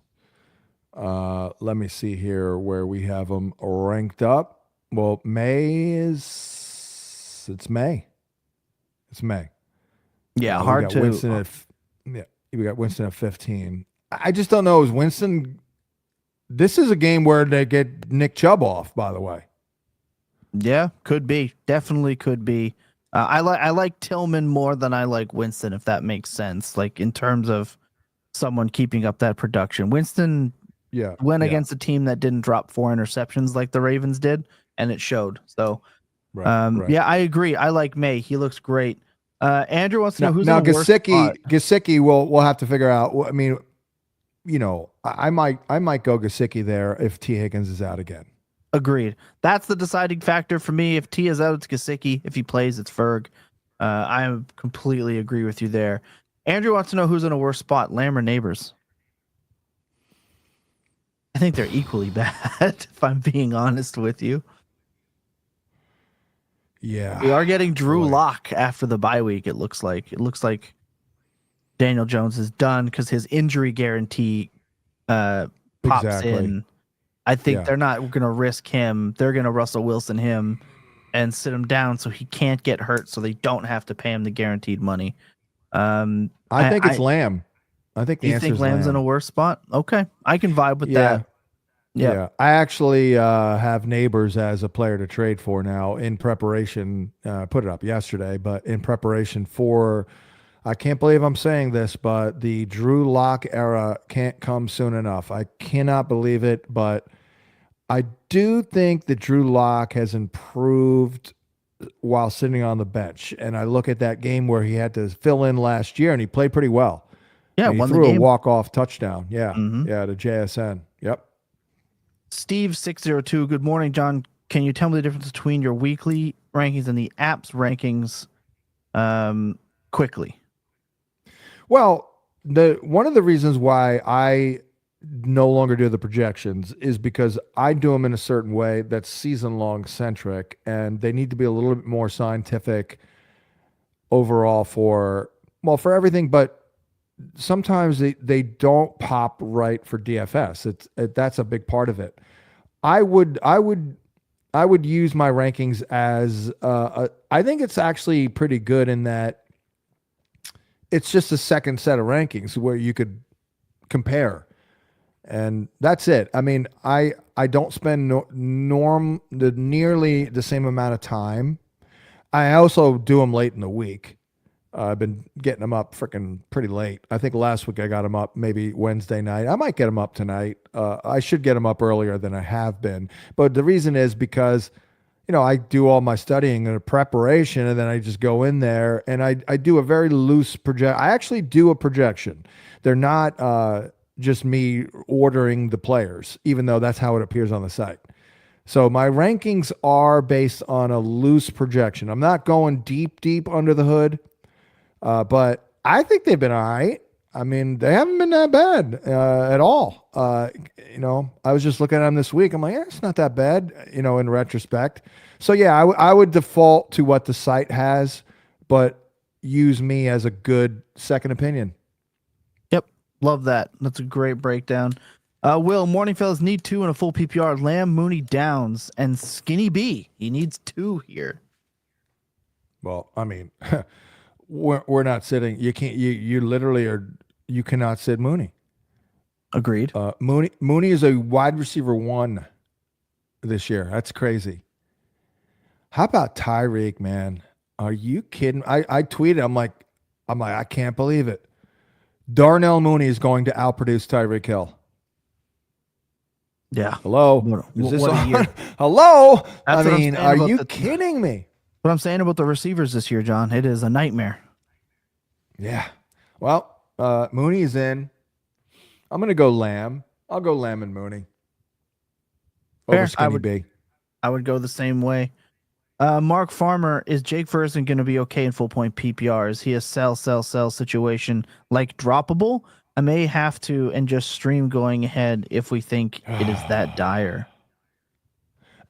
Let me see here where we have him ranked up. Well, it's May. It's May. Yeah, hard to. Winston we got Winston at 15. I just don't know. Is Winston? This is a game where they get Nick Chubb off, by the way. Yeah, could be. Definitely could be. I like Tillman more than I like Winston, if that makes sense. Like in terms of someone keeping up that production. Winston went against a team that didn't drop 4 interceptions like the Ravens did, and it showed. So, right. Yeah, I agree. I like May. He looks great. Andrew wants to know who's now in the worst spot. Gesicki. We'll have to figure out. I mean, I might go Gesicki there if T. Higgins is out again. Agreed. That's the deciding factor for me. If T is out, it's Gesicki. If he plays, it's Ferg. I completely agree with you there. Andrew wants to know who's in a worse spot, Lamb or Neighbors. I think they're equally bad, if I'm being honest with you. Yeah. We are getting Drew Lock after the bye week, it looks like. It looks like Daniel Jones is done because his injury guarantee pops in. I think they're not going to risk him. They're going to Russell Wilson him and sit him down so he can't get hurt, so they don't have to pay him the guaranteed money. I think it's Lamb. I think the answer is Lamb's in a worse spot? Okay. I can vibe with that. Yeah. I actually have Neighbors as a player to trade for now in preparation. Put it up yesterday, but in preparation for, I can't believe I'm saying this, but the Drew Lock era can't come soon enough. I cannot believe it, but I do think that Drew Lock has improved while sitting on the bench. And I look at that game where he had to fill in last year and he played pretty well. Yeah, he won threw the game. a walk-off touchdown. Yeah. Mhm. Yeah, to JSN. Yep. Steve602, good morning, John. Can you tell me the difference between your weekly rankings and the app's rankings quickly? Well, one of the reasons why I no longer do the projections is because I do them in a certain way that's season long centric, and they need to be a little bit more scientific overall for everything. But sometimes they don't pop right for DFS. That's a big part of it. I would use my rankings as I think it's actually pretty good in that it's just a second set of rankings where you could compare. And that's it. I mean, I don't spend nearly the same amount of time. I also do them late in the week. I've been getting them up freaking pretty late. I think last week I got them up maybe Wednesday night. I might get them up tonight. I should get them up earlier than I have been. But the reason is because, I do all my studying and preparation, and then I just go in there and I do a very loose project. I actually do a projection. They're not just me ordering the players, even though that's how it appears on the site. So my rankings are based on a loose projection. I'm not going deep under the hood, but I think they've been all right. I mean, they haven't been that bad at all. I was just looking at them this week. I'm like, it's not that bad, in retrospect. So yeah, I would default to what the site has, but use me as a good second opinion. Yep. Love that. That's a great breakdown. Will, morning fellas need 2 in a full PPR. Lamb, Mooney, Downs, and Skinny B. He needs 2 here. Well, I mean, we're not sitting. You can't. You literally are. You cannot sit Mooney. Agreed. Mooney is a wide receiver 1 this year. That's crazy. How about Tyreek, man? Are you kidding? I tweeted. I'm like, I can't believe it. Darnell Mooney is going to outproduce Tyreek Hill. Yeah. Hello. What a year. Hello. That's I mean, are you kidding me? What I'm saying about the receivers this year, John, it is a nightmare. Yeah. Well, Mooney is in. I'm going to go Lamb. I'll go Lamb and Mooney. Over Skinny B. I would go the same way. Mark Farmer, is Jake Ferguson going to be okay in full point PPR? Is he a sell situation like droppable? I may have to and just stream going ahead if we think it is that dire.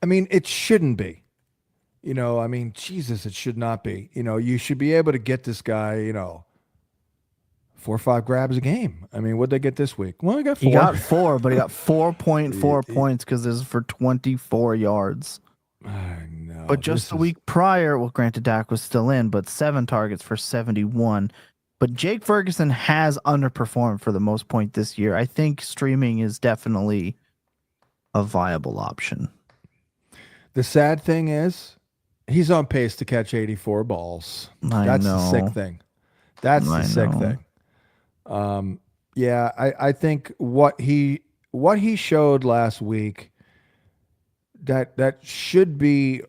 I mean, it shouldn't be. Jesus, it should not be. You should be able to get this guy, 4 or 5 grabs a game. I mean, what'd they get this week? Well, he got 4. He got 4, but he got 4.4 points because this is for 24 yards. I know. But just the week prior, well, granted, Dak was still in, but 7 targets for 71. But Jake Ferguson has underperformed for the most point this year. I think streaming is definitely a viable option. The sad thing is, he's on pace to catch 84 balls. That's the sick thing. That's the sick thing. Yeah, I think what he showed last week, that should be,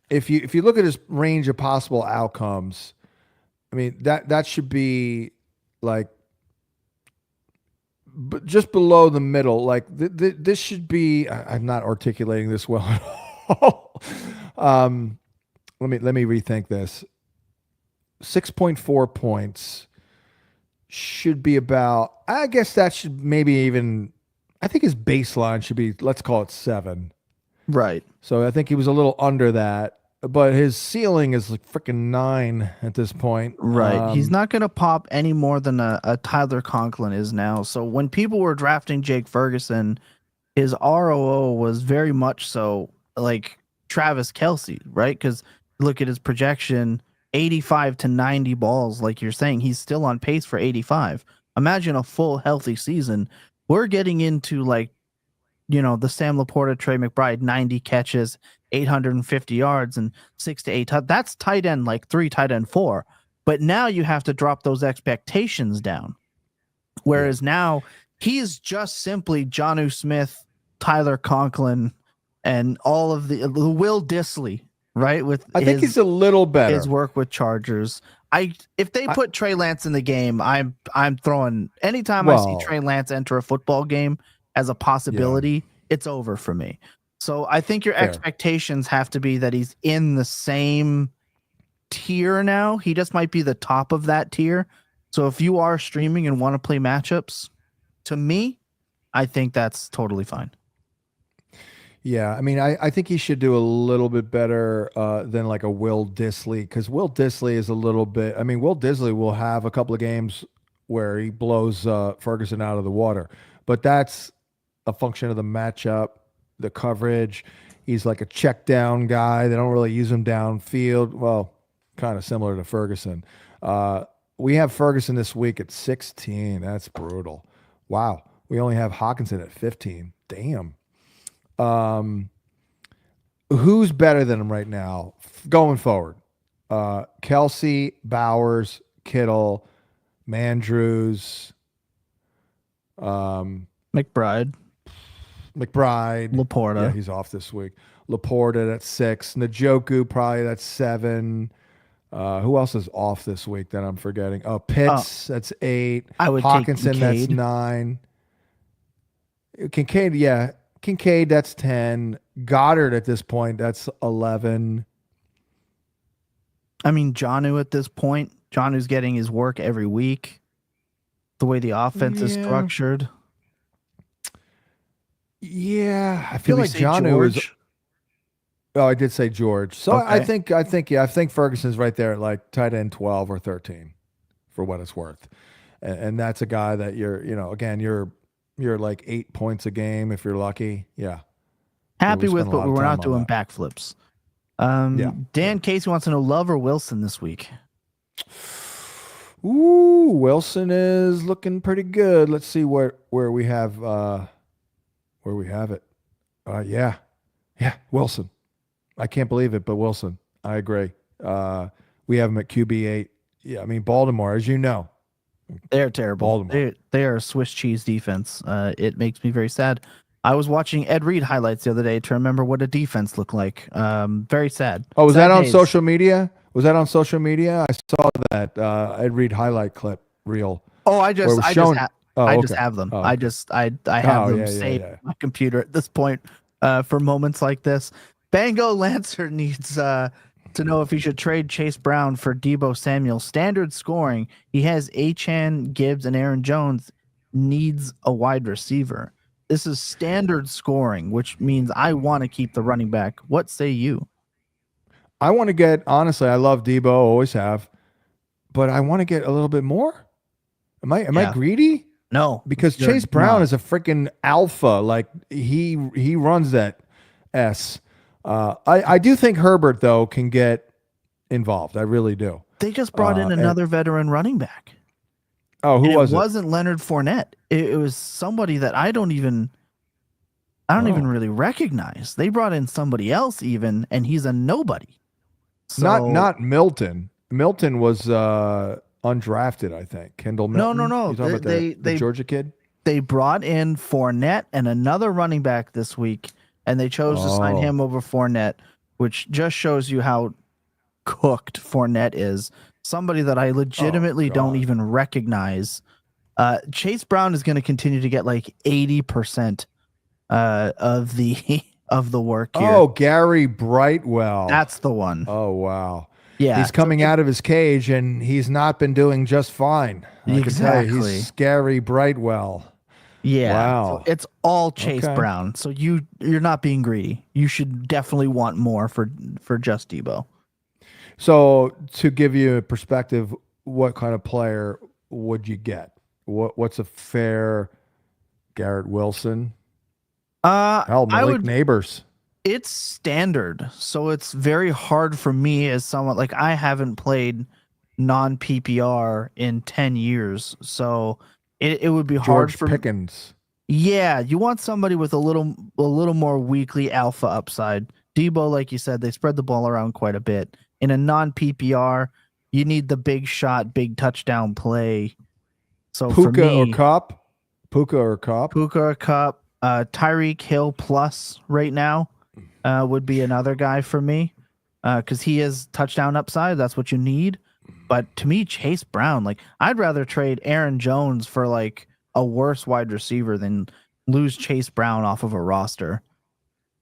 if you look at his range of possible outcomes, I mean, that should be like just below the middle. Like this should be. I'm not articulating this well at all. Let me rethink this. 6.4 points should be about. I guess that should maybe even. I think his baseline should be. Let's call it 7. Right. So I think he was a little under that. But his ceiling is like freaking 9 at this point. Right. He's not going to pop any more than a Tyler Conklin is now. So when people were drafting Jake Ferguson, his ROO was very much so like Travis Kelce, right? Because look at his projection, 85 to 90 balls. Like you're saying, he's still on pace for 85. Imagine a full healthy season. We're getting into like, the Sam Laporta, Trey McBride, 90 catches, 850 yards, and 6 to 8. That's tight end, like 3, tight end 4. But now you have to drop those expectations down. Whereas now he's just simply Jonnu Smith, Tyler Conklin, and all of the Will Dissly, right? I think he's a little better. His work with Chargers. If they put Trey Lance in the game, I'm throwing anytime I see Trey Lance enter a football game as a possibility, it's over for me. So I think your expectations have to be that he's in the same tier now. He just might be the top of that tier. So if you are streaming and want to play matchups, to me, I think that's totally fine. Yeah, I mean, I think he should do a little bit better than like a Will Disley, because Will Disley is a little bit. I mean, Will Disley will have a couple of games where he blows Ferguson out of the water, but that's a function of the matchup, the coverage. He's like a check down guy. They don't really use him downfield. Well, kind of similar to Ferguson. We have Ferguson this week at 16. That's brutal. Wow. We only have Hawkinson at 15. Damn. Who's better than him right now going forward? Kelsey, Bowers, Kittle, Mandrews, McBride, Laporta. Yeah, he's off this week. Laporta, that's 6. Njoku, probably that's 7. Who else is off this week that I'm forgetting? Oh, Pitts, that's 8. I would Hawkinson, take that's Kincaid. 9. Kincaid, yeah. Kincaid, that's 10. Goddard at this point, that's 11. I mean, Jonnu at this point, Jonnu's getting his work every week. The way the offense is structured. Yeah, I feel Did we like say Jonnu is. George? Oh, I did say George. So Okay. I think Ferguson's right there at like tight end 12 or 13 for what it's worth. And that's a guy that you're like 8 points a game if you're lucky. Yeah. Happy we with, spend a lot but of we're time not on doing that. backflips. Yeah. Dan Casey wants to know Love or Wilson this week. Ooh, Wilson is looking pretty good. Let's see where we have it. Yeah, Wilson. I can't believe it, but Wilson. I agree. We have him at QB8. Yeah, I mean Baltimore, as you know, They're terrible. Baltimore. They are a Swiss cheese defense. It makes me very sad. I was watching Ed Reed highlights the other day to remember what a defense looked like. Very sad. Oh, was Sad that on days. social media? Was that on social media? I saw that Ed Reed highlight clip reel. Oh, I where it just was I shown- just ha- Oh, I okay. just have them. Oh, I okay. just I have them yeah, saved yeah. on my computer at this point for moments like this. Bango Lancer needs to know if he should trade Chase Brown for Debo Samuel. Standard scoring. He has Achane, Gibbs, and Aaron Jones. Needs a wide receiver. This is standard scoring, which means I want to keep the running back. What say you? I want to get, honestly, I love Debo, always have, but I want to get a little bit more. Am I Yeah. greedy? No, Because you're Chase Brown not. is a freaking alpha. Like he runs that S. I do think Herbert though can get involved. I really do. They just brought in and- another veteran running back. Oh, who And was it it? wasn't Leonard Fournette. It was somebody that I don't even Oh. really recognize. They brought in somebody else even, and he's a nobody. So, Not Milton. Milton was undrafted, I think. Kendall Milton. no. You talking about the They Georgia kid? they brought in Fournette and another running back this week, and they chose to sign Oh. him over Fournette, which just shows you how cooked Fournette is. Somebody that I legitimately don't God. even recognize. Chase Brown is going to continue to get like 80% of the of the work here. Oh, Gary Brightwell. That's the one. Oh, wow. Yeah, He's coming out of his cage and he's not been doing just fine. I can tell you, Exactly. he's Gary Brightwell. Yeah, Wow. so it's all Chase Okay. Brown. So you're not being greedy. You should definitely want more for just Debo. So to give you a perspective, what kind of player would you get? What's a fair Garrett Wilson? Hell, I Malik would. Neighbors. It's standard, so it's very hard for me as someone like I haven't played non PPR in 10 years, so it would be hard George for Pickens. Yeah, you want somebody with a little more weekly alpha upside. Debo, like you said, they spread the ball around quite a bit. In a non PPR, you need the big shot, big touchdown play. So for Puka me, or Cup? Puka or Cup? Puka or Cup, Tyreek Hill plus right now would be another guy for me because he is touchdown upside. That's what you need. But to me, Chase Brown, like I'd rather trade Aaron Jones for like a worse wide receiver than lose Chase Brown off of a roster.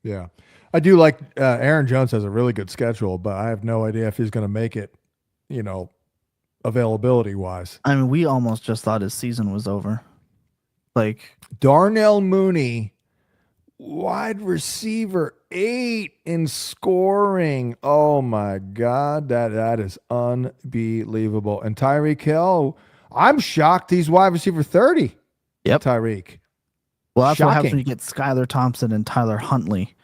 Yeah. I do like Aaron Jones has a really good schedule, but I have no idea if he's going to make it, availability wise. I mean, we almost just thought his season was over. Like, Darnell Mooney, wide receiver 8 in scoring. Oh my God, that is unbelievable. And Tyreek Hill, I'm shocked he's wide receiver 30. yep. Tyreek. Well, that's what happens when Shocking. you get Skylar Thompson and Tyler Huntley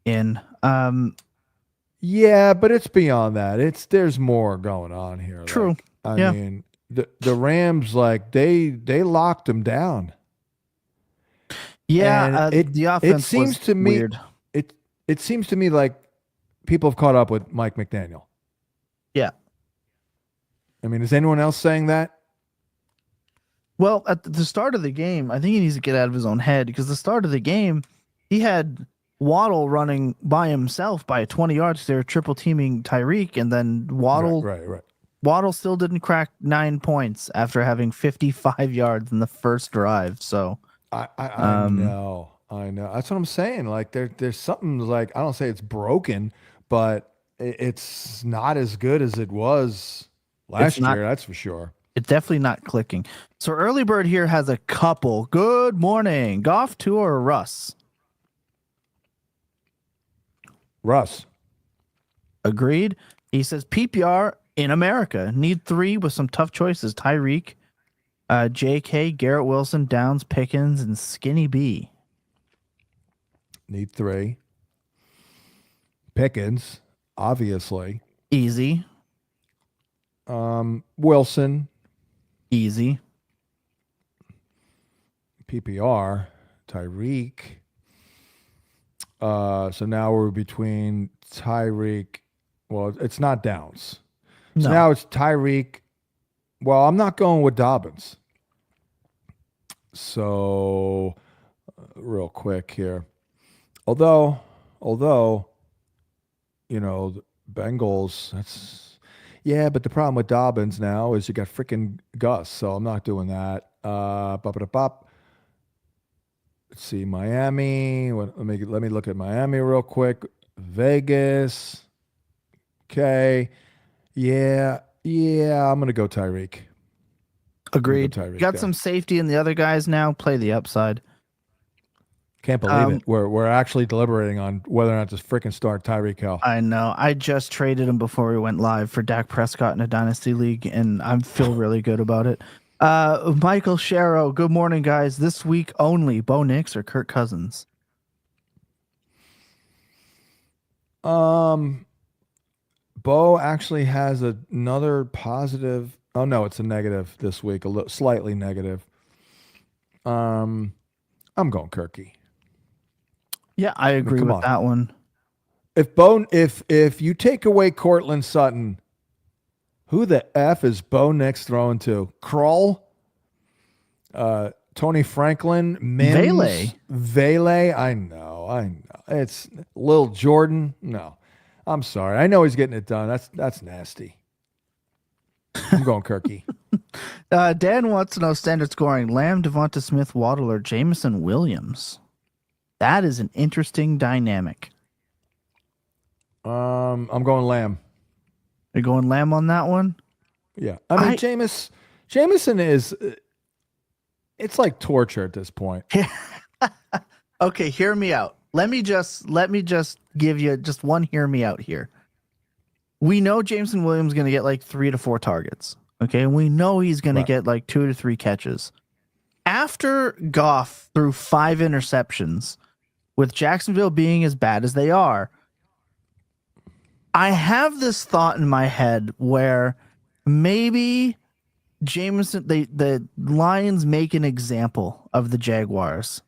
in. Yeah, but it's beyond that. There's more going on here. True. Like, I Yeah. mean, the Rams, like they locked him down. Yeah, And the offense it seems was to me weird. it seems to me like people have caught up with Mike McDaniel. Yeah. I mean, is anyone else saying that? Well, at the start of the game, I think he needs to get out of his own head because the start of the game, he had Waddle running by himself by 20 yards. They were triple teaming Tyreek, and then Waddle Right. Waddle still didn't crack 9 points after having 55 yards in the first drive. So I know. That's what I'm saying. Like there's something like, I don't say it's broken, but it's not as good as it was last year. That's for sure. It's definitely not clicking. So Early Bird here has a couple. Good morning. Goff, Tua, or Russ? Russ. Agreed. He says PPR in America. Need 3 with some tough choices. Tyreek, JK, Garrett Wilson, Downs, Pickens, and Skinny B. Need 3. Pickens, obviously. Easy. Wilson. Easy. PPR. Tyreek. So now we're between Tyreek. Well, it's not Downs. So No. now it's Tyreek. Well, I'm not going with Dobbins. So, real quick here. Although, you know, the Bengals, yeah, but the problem with Dobbins now is you got freaking Gus, so I'm not doing that. Bop. Let's see, Miami. Let me look at Miami real quick. Vegas. Okay. Yeah, I'm gonna go Tyreek. Agreed. Tyreek Got there. some safety in the other guys now. Play the upside. Can't believe it. We're actually deliberating on whether or not to freaking start Tyreek Hill. I know. I just traded him before we went live for Dak Prescott in a dynasty league, and I feel really good about it. Michael Sharrow, good morning, guys. This week only, Bo Nix or Kirk Cousins? Bo actually has another positive. Oh no, it's a negative this week, slightly negative. I'm going Kirky. Yeah, I agree with that one. If you take away Cortland Sutton, who the F is Bo Nix throwing to? Kroll? Tony Franklin? Mims? Vele? I know. It's Lil Jordan? No. I'm sorry. I know he's getting it done. That's nasty. I'm going Kirky. Dan wants to know standard scoring. Lamb, Devonta Smith, Waddle, or Jameson Williams? That is an interesting dynamic. I'm going Lamb. You're going Lamb on that one? Yeah. I mean, Jameson is, it's like torture at this point. Okay, hear me out. Let me just give you just one hear me out here. We know Jameson Williams is going to get like 3 to 4 targets. Okay, and we know he's going to get like 2 to 3 catches. After Goff threw 5 interceptions, with Jacksonville being as bad as they are, I have this thought in my head where maybe Jameson, the Lions make an example of the Jaguars,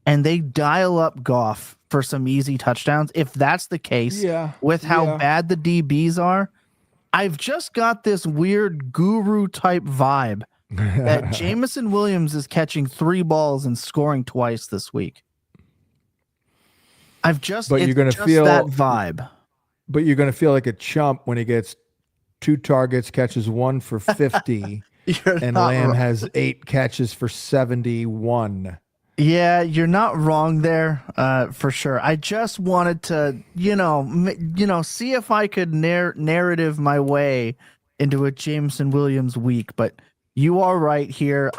and they dial up Goff for some easy touchdowns. If that's the case, with how bad the DBs are, I've just got this weird guru type vibe that Jameson Williams is catching 3 balls and scoring twice this week. You're gonna feel that vibe. But you're gonna feel like a chump when he gets 2 targets, catches 1 for 50, and Lamb has 8 catches for 71. Yeah, you're not wrong there, for sure. I just wanted to, see if I could narrative my way into a Jameson Williams week, but You are right here.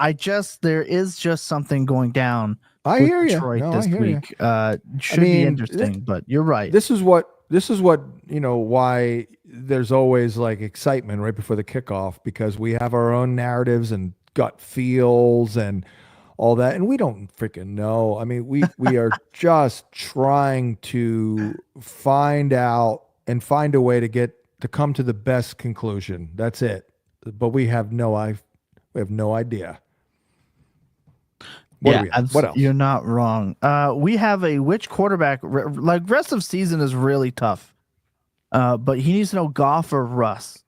There is just something going down I with hear you. Detroit No, this I hear you. week. Should be interesting, but you're right. This is what why there's always like excitement right before the kickoff, because we have our own narratives and gut feels and all that, and we don't freaking know. I mean, we are just trying to find out and find a way to come to the best conclusion. That's it. But we have no idea. What do we have? What else? You're not wrong. We have which quarterback, like rest of season is really tough. But he needs to know Goff or Russ.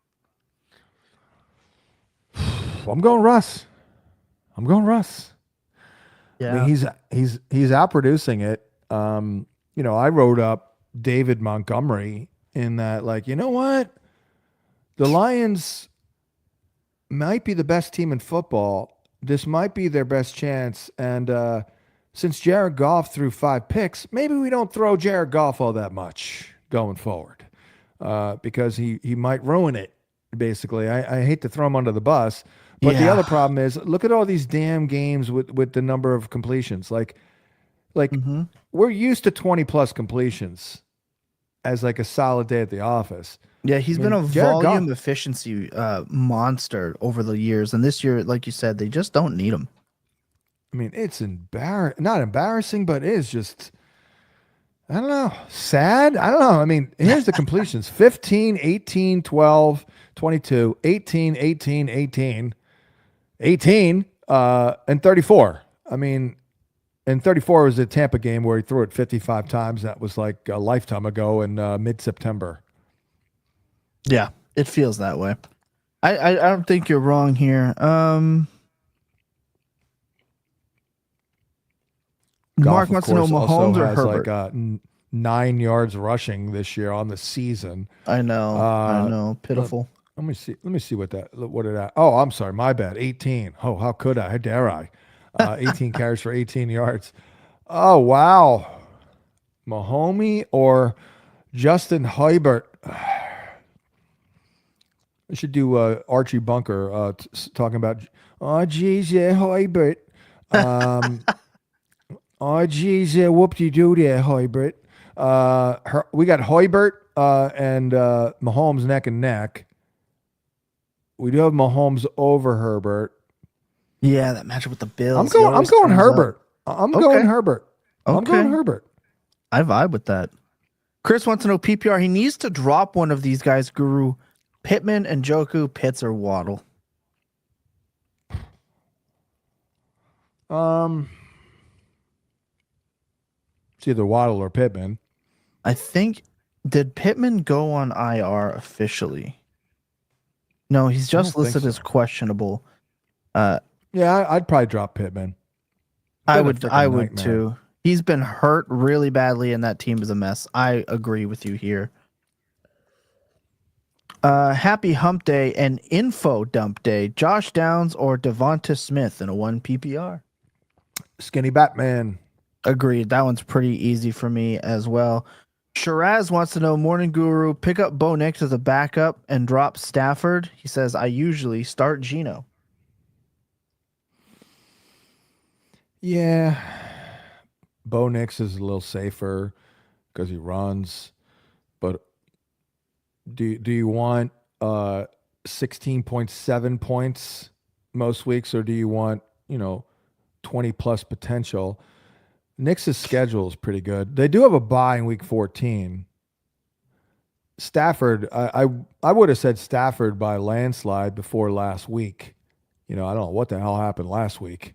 I'm going Russ. Yeah. I mean, he's outproducing it. I wrote up David Montgomery in that, like, you know what? The Lions might be the best team in football. This might be their best chance. And since Jared Goff threw 5 picks, maybe we don't throw Jared Goff all that much going forward, because he might ruin it, basically. I hate to throw him under the bus. But the other problem is, look at all these damn games with the number of completions. Like we're used to 20-plus completions as like a solid day at the office. Yeah, he's been a Jared volume Goff, efficiency monster over the years. And this year, like you said, they just don't need him. I mean, it's not embarrassing, but it is just, I don't know, sad. I don't know. I mean, here's the completions: 15, 18, 12, 22, 18, 18, 18. 18 and 34. I mean, and 34 was the Tampa game where he threw it 55 times. That was like a lifetime ago in mid-September. Yeah, it feels that way. I don't think you're wrong here. Mark wants to know Mahomes or Herbert. Like 9 yards rushing this year on the season. I know. Pitiful. Let me see what did I? Oh, I'm sorry. My bad. 18. Oh, how could I? How dare I? 18 carries for 18 yards. Oh, wow. Mahomie or Justin Herbert? I should do Archie Bunker talking about, oh, geez, yeah, Herbert. Oh, geez, yeah, whoop-de-doo there, Herbert. We got Herbert and Mahomes neck and neck. We do have Mahomes over Herbert. Yeah, that matchup with the Bills. I'm going Herbert. I'm going Herbert. I'm going Herbert. I vibe with that. Chris wants to know PPR. He needs to drop one of these guys, Guru. Pittman, Njoku, Pitts, or Waddle. It's either Waddle or Pittman. I think, did Pittman go on IR officially? No, he's just listed as questionable. Yeah, I'd probably drop Pittman. I would too. He's been hurt really badly, and that team is a mess. I agree with you here. Happy Hump Day and Info Dump Day. Josh Downs or Devonta Smith in a 1 PPR? Skinny Batman. Agreed. That one's pretty easy for me as well. Shiraz wants to know, Morning Guru, pick up Bo Nix as a backup and drop Stafford. He says, I usually start Geno. Yeah. Bo Nix is a little safer because he runs. But do you want 16.7 points most weeks, or do you want, 20-plus potential? Nix's schedule is pretty good. They do have a bye in week 14. Stafford, I would have said Stafford by landslide before last week. I don't know what the hell happened last week.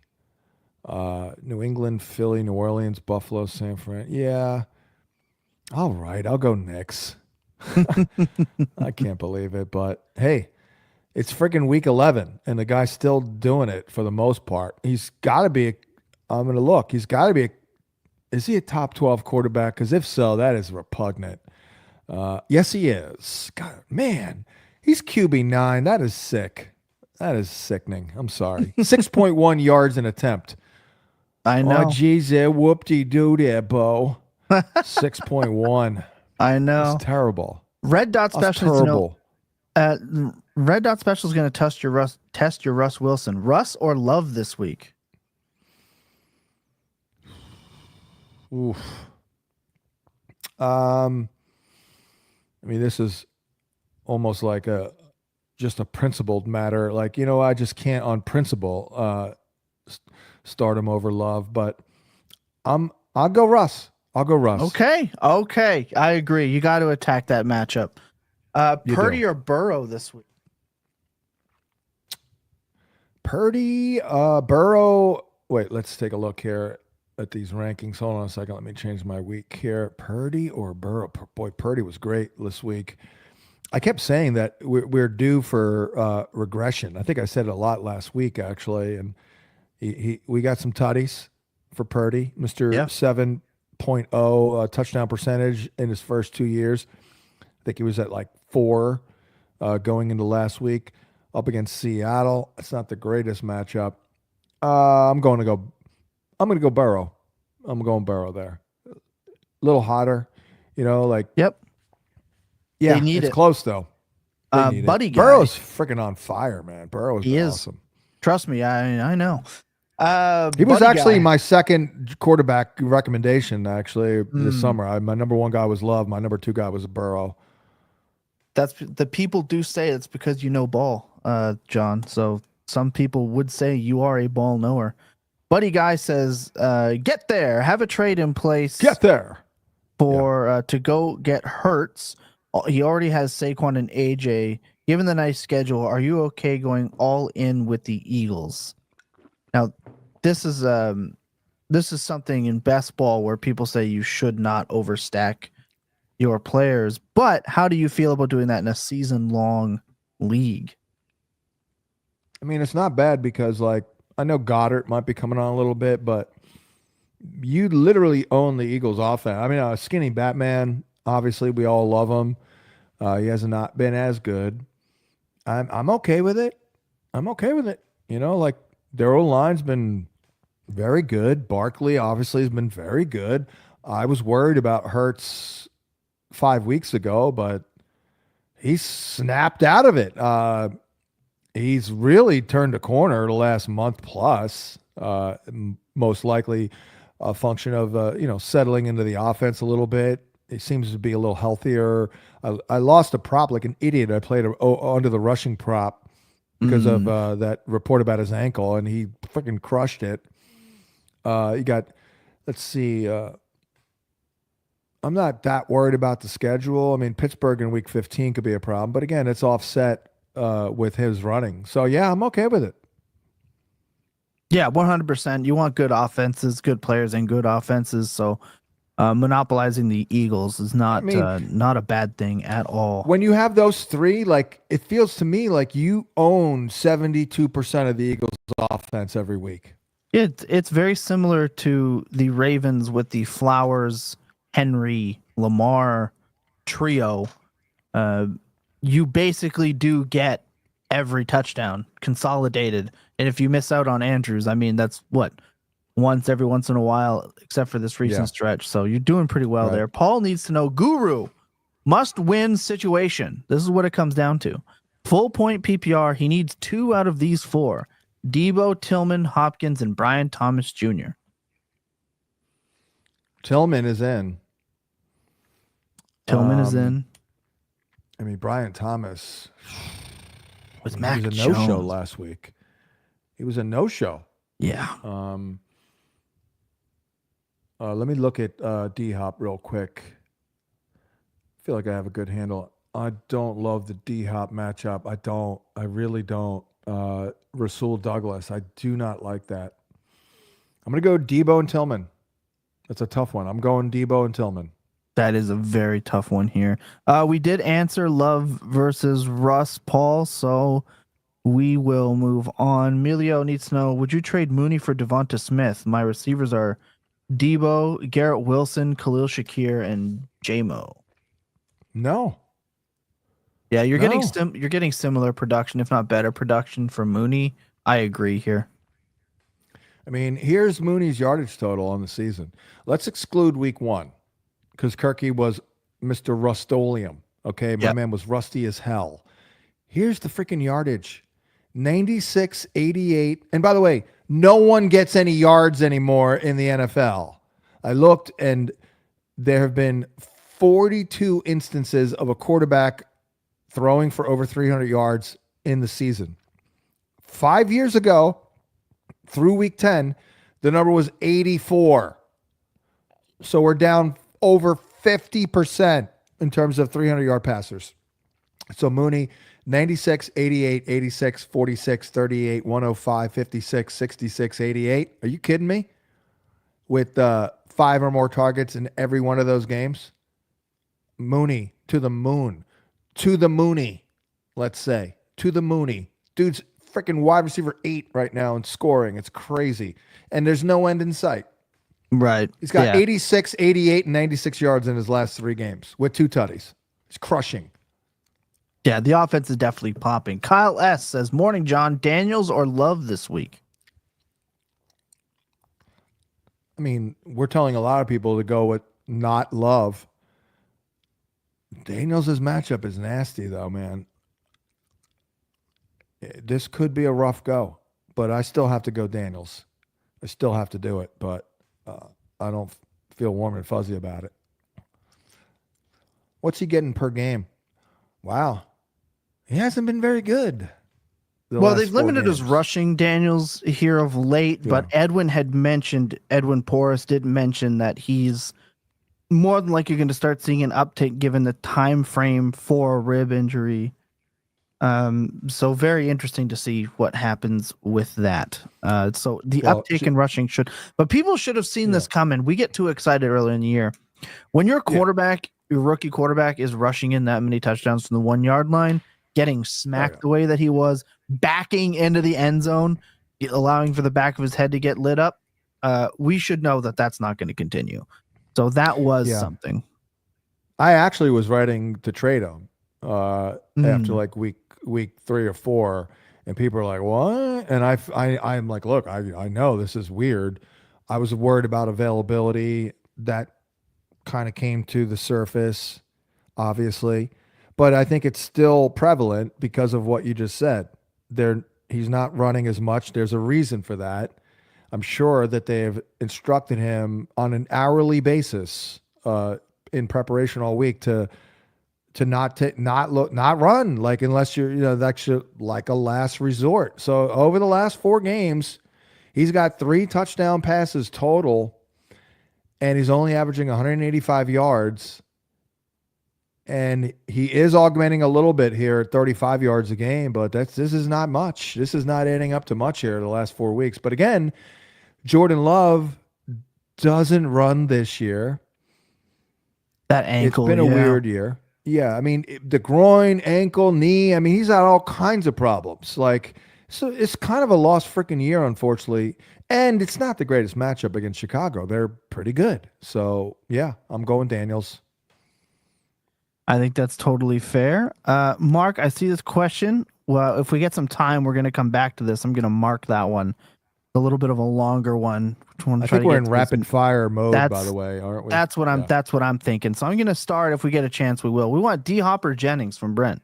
New England, Philly, New Orleans, Buffalo, San Fran. Yeah. All right, I'll go Knicks. I can't believe it, but hey, it's freaking week 11, and the guy's still doing it for the most part. He's got to be I'm going to look. He's got to be is he a top 12 quarterback? Because if so, that is repugnant. Yes, he is. God, man, he's QB9. That is sick. That is sickening. I'm sorry. 6.1 yards an attempt. I know. Oh, geez, whoop-de-doo there, Bo. 6.1. I know. That's terrible. Red Dot That's Specialist. terrible. Red Dot Special is going to test your Russ Wilson. Russ or Love this week? Oof. I mean, this is almost like just a principled matter. Like, I just can't on principle start him over Love, but I'll go Russ. Okay. I agree. You got to attack that matchup. Purdy or Burrow this week? Purdy, Burrow. Wait, let's take a look here at these rankings. Hold on a second. Let me change my week here. Purdy or Burrow? Boy, Purdy was great this week. I kept saying that we're due for regression. I think I said it a lot last week, actually. And we got some tutties for Purdy, Mr. 7.0 touchdown percentage in his first 2 years. I think he was at like 4 going into last week up against Seattle. It's not the greatest matchup. I'm going to go Burrow. I'm going Burrow there. A little hotter, Yep. Yeah, it's close though. Buddy guy. Burrow's freaking on fire, man. Burrow is awesome. Trust me, I know. He was actually my second quarterback recommendation actually this summer. My number 1 guy was Love. My number 2 guy was Burrow. That's the people do say it's because you know ball, John. So some people would say you are a ball knower. Buddy guy says, get there, have a trade in place. Get there for to go get Hurts. He already has Saquon and AJ. Given the nice schedule, are you okay going all in with the Eagles? Now, this is something in best ball where people say you should not overstack your players. But how do you feel about doing that in a season-long league? I mean, it's not bad because, I know Goddard might be coming on a little bit, but you literally own the Eagles' offense. I mean, Skinny Batman, obviously, we all love him. He has not been as good. I'm okay with it. Their O-line's been very good. Barkley obviously has been very good. I was worried about Hurts 5 weeks ago, but he snapped out of it. He's really turned a corner the last month plus. Most likely a function of settling into the offense a little bit. He seems to be a little healthier. I lost a prop like an idiot. I played under the rushing prop because of that report about his ankle, and he freaking crushed it. You got, let's see. I'm not that worried about the schedule. I mean, Pittsburgh in week 15 could be a problem, but again, it's offset with his running. So yeah, I'm okay with it. Yeah, 100%. You want good offenses, good players, and good offenses. So monopolizing the Eagles is not a bad thing at all. When you have those three, it feels to me like you own 72% of the Eagles' offense every week. It's very similar to the Ravens with the Flowers, Henry, Lamar trio. You basically do get every touchdown consolidated. And if you miss out on Andrews, I mean, that's every once in a while, except for this recent stretch. So you're doing pretty well there. Paul needs to know, Guru, must-win situation. This is what it comes down to. Full point PPR, he needs 2 out of these 4. Debo, Tillman, Hopkins, and Brian Thomas Jr. Tillman is in. Is in. I mean, Brian Thomas was he was a no-show last week. He was a no-show. Yeah. Let me look at D-Hop real quick. I feel like I have a good handle. I don't love the D-Hop matchup. I don't. I really don't. Rasul Douglas. I do not like that. I'm going to go Debo and Tillman. That's a tough one. I'm going Debo and Tillman. That is a very tough one here. We did answer Love versus Russ, Paul, so we will move on. Emilio needs to know, would you trade Mooney for Devonta Smith? My receivers are Debo, Garrett Wilson, Khalil Shakir, and J-Mo. No. Yeah, you're getting similar production, if not better production for Mooney. I agree here. I mean, here's Mooney's yardage total on the season. Let's exclude week 1 because Kirky was Mr. Rustolium. Okay, my man was rusty as hell. Here's the freaking yardage. 96, 88. And by the way, no one gets any yards anymore in the NFL. I looked, and there have been 42 instances of a quarterback throwing for over 300 yards in the season. 5 years ago, through week 10, the number was 84. So we're down over 50% in terms of 300-yard passers. So Mooney, 96, 88, 86, 46, 38, 105, 56, 66, 88. Are you kidding me? With 5 or more targets in every one of those games. Mooney to the moon. To the Mooney, let's say. To the Mooney. Dude's freaking wide receiver 8 right now in scoring. It's crazy. And there's no end in sight. Right. He's got 86, 88, and 96 yards in his last 3 games with 2 tutties. He's crushing. Yeah, the offense is definitely popping. Kyle S. says, morning, John. Daniels or Love this week? I mean, we're telling a lot of people to go with not Love. Daniels' matchup is nasty, though, man. This could be a rough go, but I still have to go Daniels. I still have to do it, but I don't feel warm and fuzzy about it. What's he getting per game? Wow. He hasn't been very good. Well, they've limited his rushing, Daniels, here of late, but Edwin Porras did mention that he's more than likely going to start seeing an uptick given the time frame for a rib injury. So very interesting to see what happens with that. So the uptick in rushing but people should have seen this coming. We get too excited early in the year. When your quarterback, your rookie quarterback is rushing in that many touchdowns from the 1 yard line, getting smacked the way that he was, backing into the end zone, allowing for the back of his head to get lit up, we should know that that's not going to continue. So that was something. I actually was writing to trade him after like week 3 or 4, and people are like, "What?" And I'm like, "Look, I know this is weird. I was worried about availability. That kind of came to the surface, obviously, but I think it's still prevalent because of what you just said. He's not running as much. There's a reason for that. I'm sure that they've instructed him on an hourly basis in preparation all week to not run, like, unless you're, that's like a last resort. So over the last 4 games, he's got 3 touchdown passes total, and he's only averaging 185 yards. And he is augmenting a little bit here at 35 yards a game, but this is not much. This is not adding up to much here the last 4 weeks. But again, Jordan Love doesn't run this year. That ankle, it's been a weird year. Yeah, I mean, the groin, ankle, knee, I mean, he's got all kinds of problems. Like, so it's kind of a lost freaking year, unfortunately. And it's not the greatest matchup against Chicago. They're pretty good. So, yeah, I'm going Daniels. I think that's totally fair. Mark, I see this question. Well, if we get some time, we're going to come back to this. I'm going to mark that one. A little bit of a longer one. I think we're in rapid fire mode, by the way, aren't we? That's what I'm thinking. So I'm going to start. If we get a chance, we will. We want D Hopper Jennings from Brent.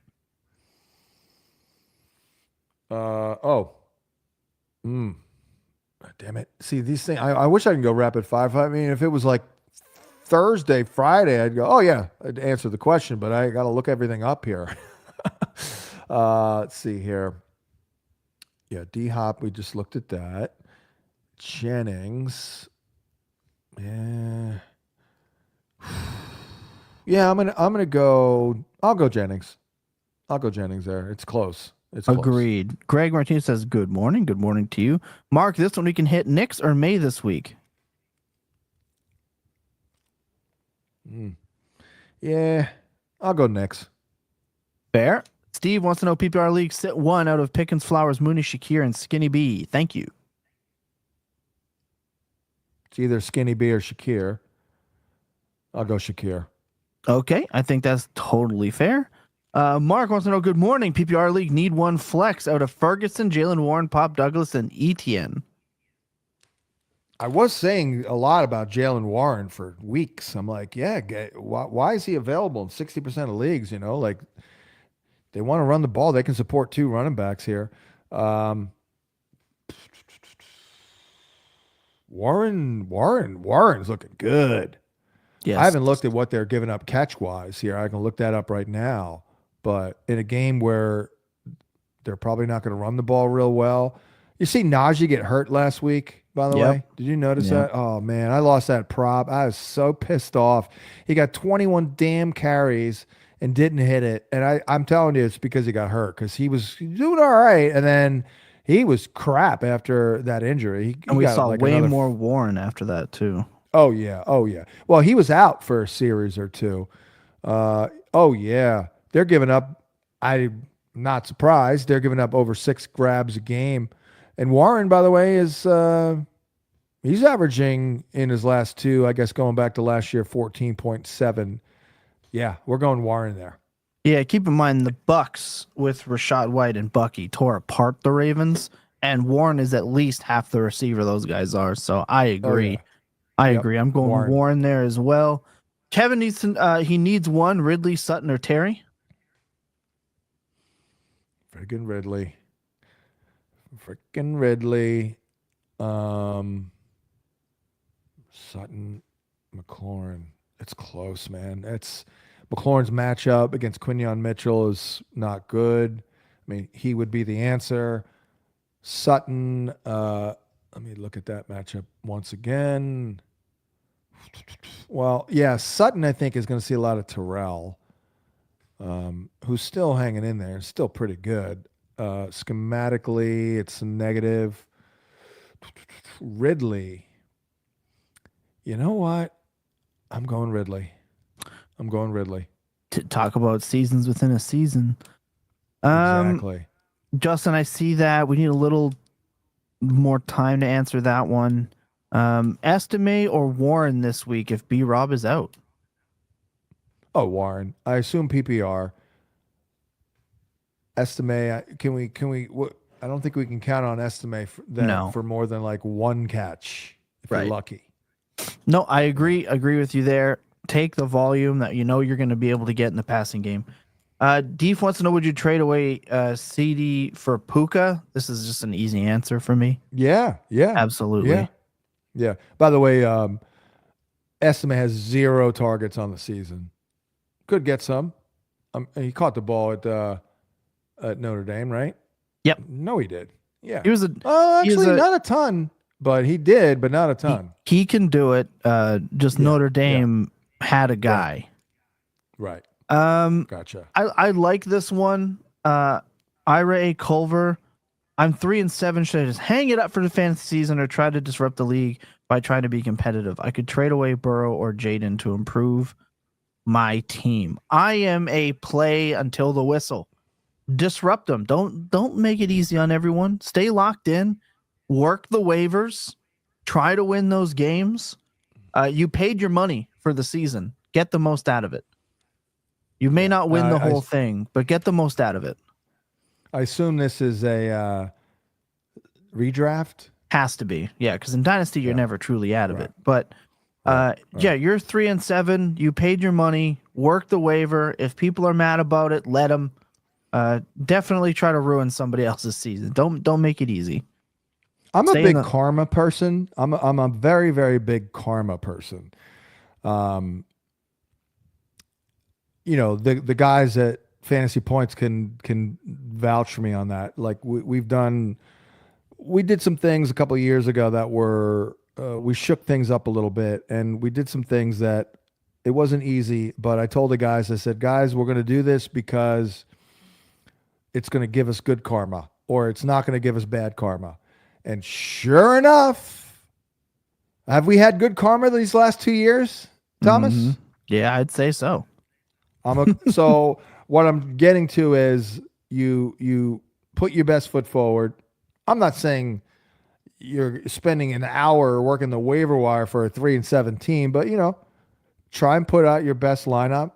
Damn it. See, these things, I wish I could go rapid fire. I mean, if it was like Thursday, Friday, I'd go, oh yeah, I'd answer the question, but I got to look everything up here. Let's see here. Yeah, D Hop, we just looked at that. Jennings. Yeah. Yeah, I'll go Jennings. I'll go Jennings there. It's close. It's agreed. Close. Greg Martinez says, good morning. Good morning to you. Mark, this one we can hit Knicks or May this week. Yeah, I'll go Knicks. Fair. Steve wants to know PPR League sit 1 out of Pickens, Flowers, Mooney, Shakir, and Skinny B. Thank you. It's either Skinny B or Shakir. I'll go Shakir. Okay, I think that's totally fair. Mark wants to know, good morning. PPR League need 1 flex out of Ferguson, Jalen Warren, Pop Douglas, and Etienne. I was saying a lot about Jalen Warren for weeks. I'm like, yeah, why is he available in 60% of leagues? Like, they want to run the ball. They can support 2 running backs here. Warren's looking good. Yes. I haven't looked at what they're giving up catch-wise here. I can look that up right now. But in a game where they're probably not going to run the ball real well. You see Najee get hurt last week, by the way. Did you notice that? Oh, man, I lost that prop. I was so pissed off. He got 21 damn carries and didn't hit it. And I'm telling you, it's because he got hurt, because he was doing all right. And then he was crap after that injury. And we saw way more Warren after that, too. Oh, yeah. Oh, yeah. Well, he was out for a series or 2. Oh, yeah. They're giving up. I'm not surprised. They're giving up over 6 grabs a game. And Warren, by the way, is he's averaging in his last 2, I guess going back to last year, 14.7. Yeah, we're going Warren there. Yeah, keep in mind the Bucks with Rashad White and Bucky tore apart the Ravens, and Warren is at least half the receiver those guys are. So I agree. Oh, yeah. I agree. I'm going Warren there as well. Kevin needs to, he needs one, Ridley, Sutton, or Terry. Freaking Ridley. Sutton, McLaurin. It's close, man. McLaurin's matchup against Quinyon Mitchell is not good. I mean, he would be the answer. Sutton, let me look at that matchup once again. Well, yeah, Sutton, I think, is going to see a lot of Terrell, who's still hanging in there, still pretty good. Schematically, it's a negative. Ridley. You know what? I'm going Ridley. To talk about seasons within a season. Exactly. Justin, I see that. We need a little more time to answer that one. Estimate or Warren this week if B-Rob is out? Oh, Warren. I assume PPR. Estimate. Can we? I don't think we can count on Estimate for more than like 1 catch if you're lucky. No, I agree. Agree with you there. Take the volume that you know you're going to be able to get in the passing game. Deef wants to know, would you trade away CD for Puka? This is just an easy answer for me. Yeah. Absolutely. Yeah. By the way, Estimate has 0 targets on the season. Could get some. He caught the ball at Notre Dame, right? Yep. No, he did. Yeah. He was not a ton, but he did, but not a ton. He can do it. Notre Dame had a guy. Right. Gotcha. I like this one. Ira A. Culver. I'm 3-7. Should I just hang it up for the fantasy season or try to disrupt the league by trying to be competitive? I could trade away Burrow or Jaden to improve my team. I am a play until the whistle. Disrupt them. Don't make it easy on everyone. Stay locked in. Work the waivers. Try to win those games. You paid your money for the season. Get the most out of it. You may not win the whole thing, but get the most out of it. I assume this is a redraft? Has to be. Yeah, because in Dynasty, you're never truly out of it. But yeah, you're 3-7. You paid your money. Work the waiver. If people are mad about it, let them. Definitely try to ruin somebody else's season. Don't make it easy. I'm a big karma person. I'm a very, very big karma person. You know, the guys at Fantasy Points can vouch for me on that. Like we did some things a couple of years ago that were we shook things up a little bit, and we did some things that it wasn't easy. But I told the guys, I said, guys, we're going to do this because it's going to give us good karma, or it's not going to give us bad karma. And sure enough, have we had good karma these last 2 years, Thomas? Mm-hmm. Yeah, I'd say so. So what I'm getting to is you put your best foot forward. I'm not saying you're spending an hour working the waiver wire for a 3-7 team, but try and put out your best lineup.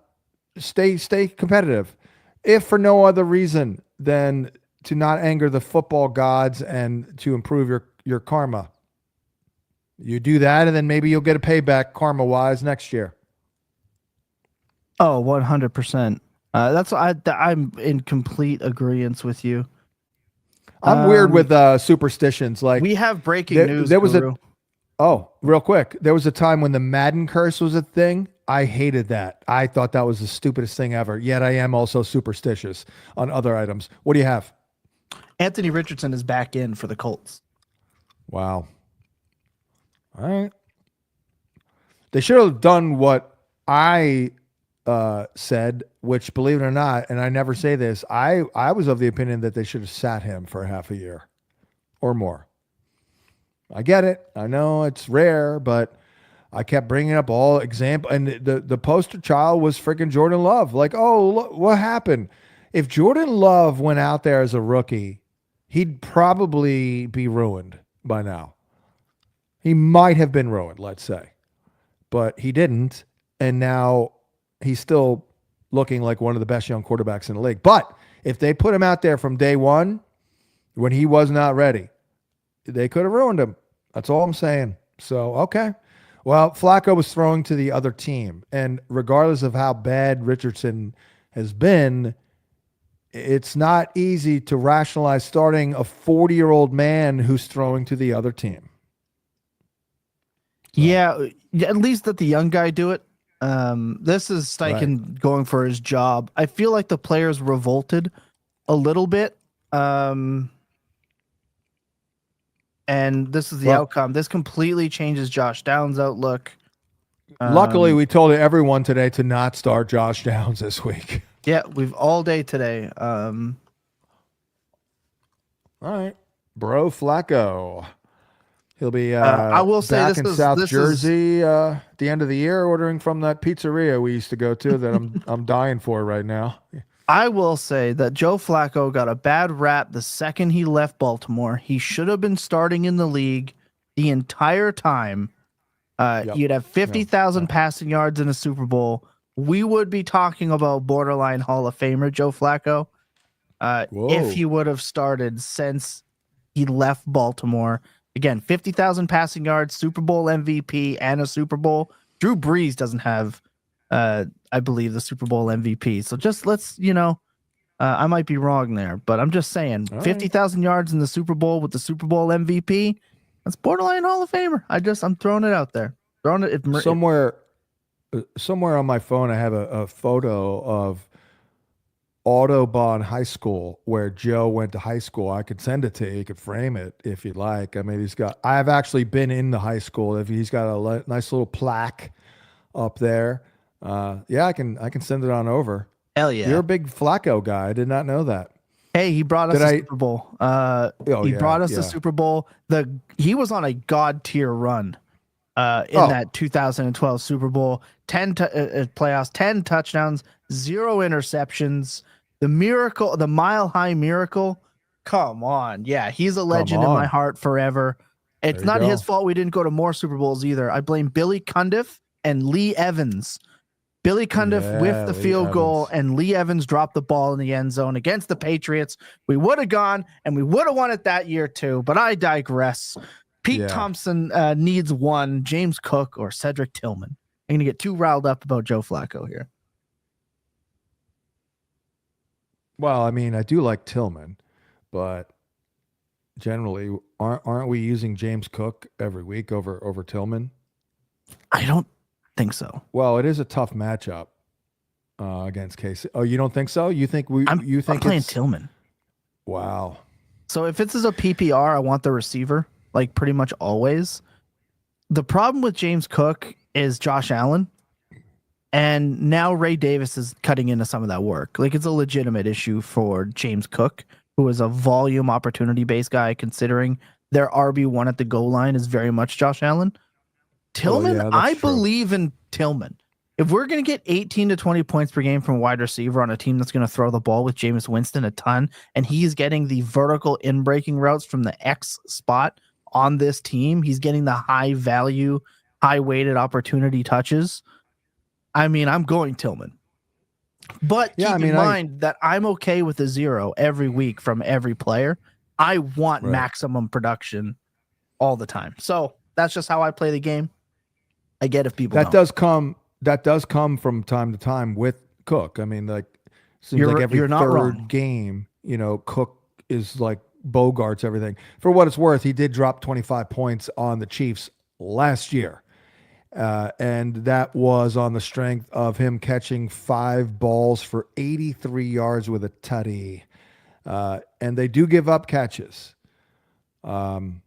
Stay competitive, if for no other reason than to not anger the football gods and to improve your karma. You do that, and then maybe you'll get a payback karma-wise next year. Oh, 100%. I'm in complete agreement with you. I'm weird with superstitions. Like we have breaking news. there was Guru. real quick. There was a time when the Madden curse was a thing. I hated that. I thought that was the stupidest thing ever. Yet I am also superstitious on other items. What do you have? Anthony Richardson is back in for the Colts. Wow. All right. They should have done what I said, which, believe it or not, and I never say this, I was of the opinion that they should have sat him for half a year or more. I get it. I know it's rare, but I kept bringing up all example, and the poster child was freaking Jordan Love. Like, oh, look, what happened? If Jordan Love went out there as a rookie, he'd probably be ruined by now. He might have been ruined, let's say, but he didn't, and now he's still looking like one of the best young quarterbacks in the league. But if they put him out there from day one, when he was not ready, they could have ruined him. That's all I'm saying. So, okay. Well, Flacco was throwing to the other team. And regardless of how bad Richardson has been, it's not easy to rationalize starting a 40-year-old man who's throwing to the other team. So. Yeah, at least let the young guy do it. This is Steichen going for his job. I feel like the players revolted a little bit. And this is the outcome. This completely changes Josh Downs' outlook. Luckily, we told everyone today to not start Josh Downs this week. Yeah, we've all day today. All right. Bro Flacco. He'll be I will say back in South Jersey at the end of the year, ordering from that pizzeria we used to go to that I'm dying for right now. I will say that Joe Flacco got a bad rap the second he left Baltimore. He should have been starting in the league the entire time. You'd have 50,000 passing yards in a Super Bowl. We would be talking about borderline Hall of Famer Joe Flacco if he would have started since he left Baltimore. Again, 50,000 passing yards, Super Bowl MVP, and a Super Bowl. Drew Brees doesn't have, I believe, the Super Bowl MVP. So just let's, I might be wrong there, but I'm just saying, 50,000 yards in the Super Bowl with the Super Bowl MVP, that's borderline Hall of Famer. I'm throwing it out there. Somewhere on my phone, I have a photo of Audubon High School where Joe went to high school. I could send it to you. You could frame it if you'd like. I mean, I have actually been in the high school. If he's got a nice little plaque up there, I can send it on over. Hell yeah! You're a big Flacco guy. I did not know that. Hey, he brought us a Super Bowl. He brought us the Super Bowl. He was on a god tier run in that 2012 Super Bowl. 10 playoffs, 10 touchdowns, 0 interceptions. The miracle, the Mile High Miracle. Come on. Yeah, he's a legend in my heart forever. It's not his fault we didn't go to more Super Bowls either. I blame Billy Cundiff and Lee Evans. Billy Cundiff whiffed the field goal, and Lee Evans dropped the ball in the end zone against the Patriots. We would have gone, and we would have won it that year too, but I digress. Pete Thompson needs one, James Cook or Cedric Tillman. I'm going to get too riled up about Joe Flacco here. Well, I mean, I do like Tillman, but generally, aren't we using James Cook every week over Tillman? I don't think so. Well, it is a tough matchup against Casey. Oh, you don't think so? You think I'm playing Tillman? Wow. So if this is a PPR, I want the receiver, like pretty much always. The problem with James Cook is Josh Allen. And now Ray Davis is cutting into some of that work. Like, it's a legitimate issue for James Cook, who is a volume opportunity-based guy, considering their RB1 at the goal line is very much Josh Allen. Tillman, I believe in Tillman. If we're going to get 18 to 20 points per game from a wide receiver on a team that's going to throw the ball with Jameis Winston a ton, and he's getting the vertical in-breaking routes from the X spot on this team, he's getting the high-value, high-weighted opportunity touches. I mean, I'm going Tillman. But keep in mind that I'm okay with a 0 every week from every player. I want maximum production all the time. So that's just how I play the game. I get if people that does come from time to time with Cook. I mean, like, Seems like every you're not third wrong. game, Cook is like Bogarts everything. For what it's worth, he did drop 25 points on the Chiefs last year. And that was on the strength of him catching 5 balls for 83 yards with a tutty. And they do give up catches. Yeah,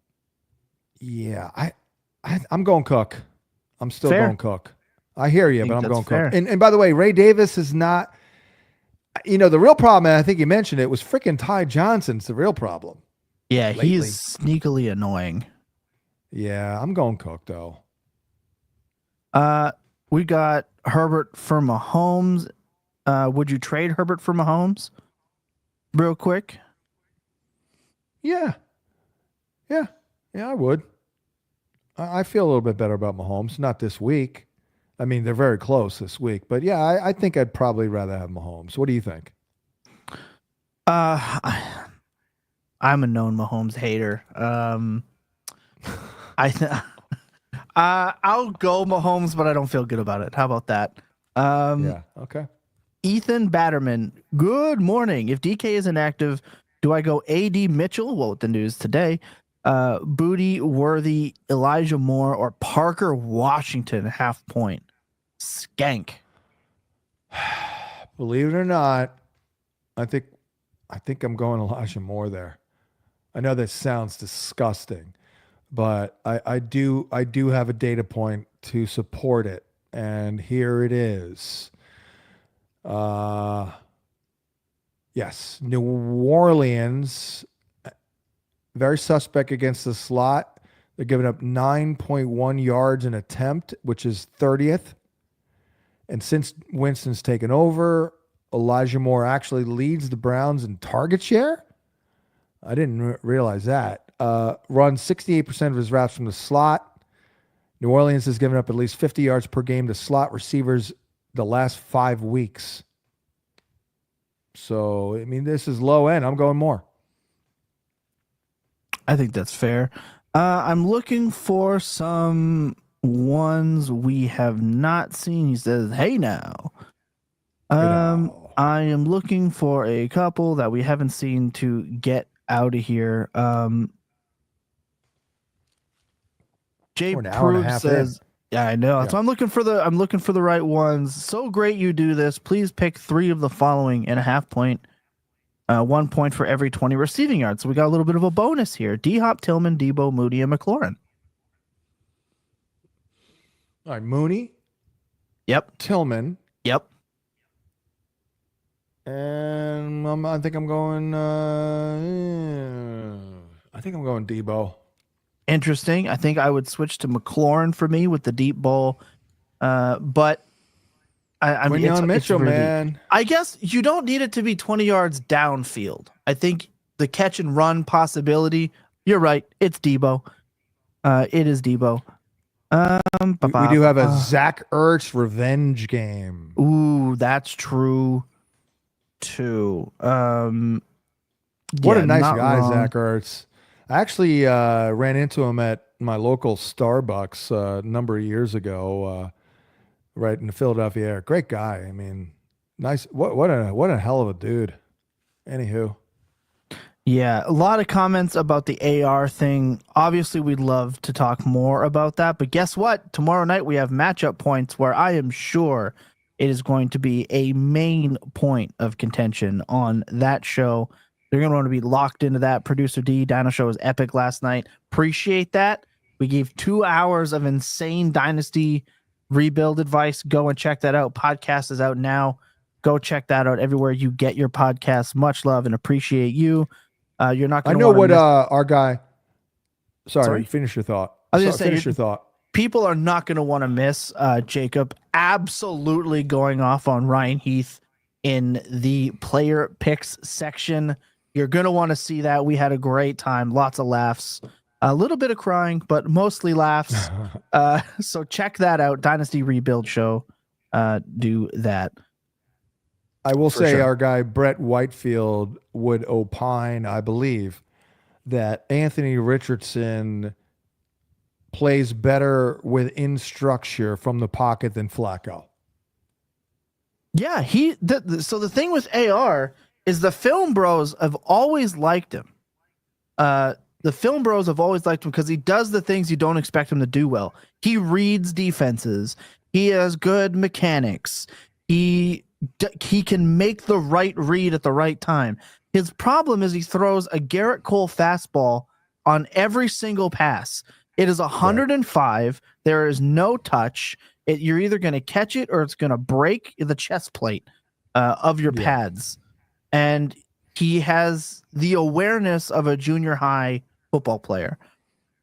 I'm going Cook. I'm still Fair. going Cook. I hear you, I think but I'm that's going fair. Cook. And by the way, Ray Davis is not. The real problem, and I think you mentioned it, was freaking Ty Johnson's the real problem. Yeah, lately. he's sneakily annoying. Yeah, I'm going Cook though. We got Herbert for Mahomes. Would you trade Herbert for Mahomes? Real quick. Yeah, I would. I feel a little bit better about Mahomes. Not this week. I mean, they're very close this week, but yeah, I think I'd probably rather have Mahomes. What do you think? I'm a known Mahomes hater. I'll go Mahomes, but I don't feel good about it. How about that? Yeah. Okay. Ethan Batterman. Good morning. If DK is inactive, do I go AD Mitchell? Well, with the news today, Booty Worthy, Elijah Moore, or Parker Washington half point? Skank. Believe it or not, I think I'm going Elijah Moore there. I know that sounds disgusting, but I do have a data point to support it, and here it is. Yes, New Orleans, very suspect against the slot. They're giving up 9.1 yards an attempt, which is 30th. And since Winston's taken over, Elijah Moore actually leads the Browns in target share. I didn't realize that. Runs 68% of his routes from the slot. New Orleans has given up at least 50 yards per game to slot receivers the last 5 weeks. So, I mean, this is low end. I'm going Moore. I think that's fair. I'm looking for some ones we have not seen. He says, "Hey now." I am looking for a couple that we haven't seen to get out of here. Jay We're an hour and a Proof half says, "Yeah, I know." Yeah. So I'm looking for the right ones. So great you do this. Please pick 3 of the following and a half point. 1 point for every 20 receiving yards. So we got a little bit of a bonus here. D-Hop, Tillman, Debo, Moody, and McLaurin. All right, Mooney. Yep. Tillman. Yep. And I think I'm going. I think I'm going Debo. Interesting. I think I would switch to McLaurin for me with the deep ball. But I mean, on Mitchell, really, man. I guess you don't need it to be 20 yards downfield. I think the catch and run possibility. You're right. It's Debo. It is Debo. We do have a Zach Ertz revenge game. Ooh, that's true too. What yeah, a nice not guy, wrong. Zach Ertz. I actually ran into him at my local Starbucks a number of years ago, right in the Philadelphia area. Great guy. I mean, nice. What a hell of a dude. Anywho. Yeah, a lot of comments about the AR thing. Obviously, we'd love to talk more about that. But guess what? Tomorrow night we have matchup points where I am sure it is going to be a main point of contention on that show. You're going to want to be locked into that. Producer D, Dino Show was epic last night. Appreciate that. We gave 2 hours of insane Dynasty rebuild advice. Go and check that out. Podcast is out now. Go check that out everywhere you get your podcasts. Much love and appreciate you. You're not going to I know what our guy. Sorry, finish your thought. I was going to say, finish your thought. People are not going to want to miss Jacob absolutely going off on Ryan Heath in the player picks section. You're going to want to see that. We had a great time. Lots of laughs. A little bit of crying, but mostly laughs. So check that out. Dynasty Rebuild Show. Do that. I will say sure. Our guy Brett Whitefield would opine, I believe, that Anthony Richardson plays better within structure from the pocket than Flacco. Yeah, so the thing with AR is the film bros have always liked him. The film bros have always liked him because he does the things you don't expect him to do well. He reads defenses. He has good mechanics. He can make the right read at the right time. His problem is he throws a Garrett Cole fastball on every single pass. It is 105. There is no touch. You're either going to catch it or it's going to break the chest plate of your pads. And he has the awareness of a junior high football player.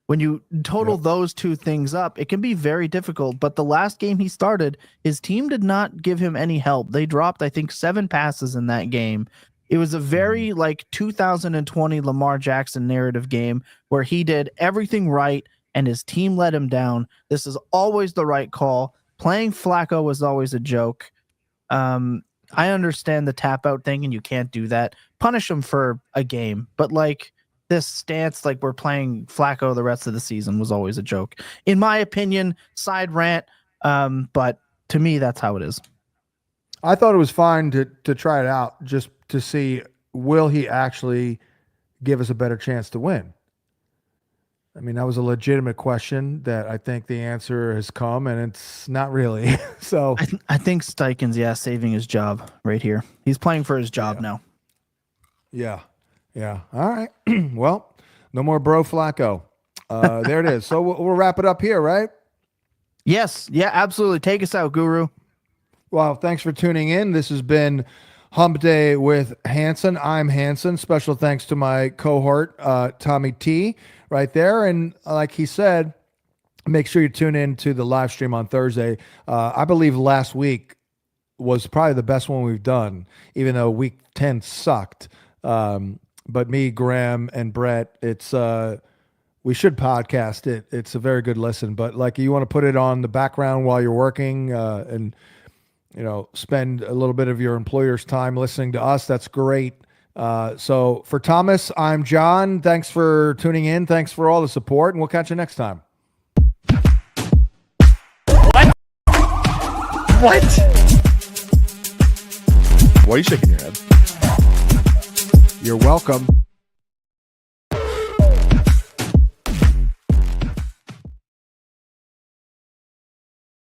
When you total those two things up, it can be very difficult. But the last game he started, his team did not give him any help. They dropped, I think, 7 passes in that game. It was a very 2020 Lamar Jackson narrative game where he did everything right and his team let him down. This is always the right call. Playing Flacco was always a joke. I understand the tap out thing and you can't do that. Punish him for a game. But this stance, we're playing Flacco the rest of the season, was always a joke. In my opinion, side rant, but to me, that's how it is. I thought it was fine to try it out just to see, will he actually give us a better chance to win? I mean, that was a legitimate question that I think the answer has come, and it's not really. So I think Steichen's, saving his job right here. He's playing for his job now. Yeah. All right. Well, no more bro Flacco. There it is. So we'll wrap it up here, right? Yes. Yeah, absolutely. Take us out, Guru. Well, thanks for tuning in. This has been Hump Day with Hansen. I'm Hansen. Special thanks to my cohort, Tommy T, right there. And like he said, make sure you tune in to the live stream on Thursday. I believe last week was probably the best one we've done, even though week 10 sucked. But me, Graham, and Brett, we should podcast it. It's a very good listen. But you want to put it on the background while you're working and spend a little bit of your employer's time listening to us. That's great. So for Thomas, I'm John. Thanks for tuning in. Thanks for all the support, and we'll catch you next time. What? Why are you shaking your head? You're welcome.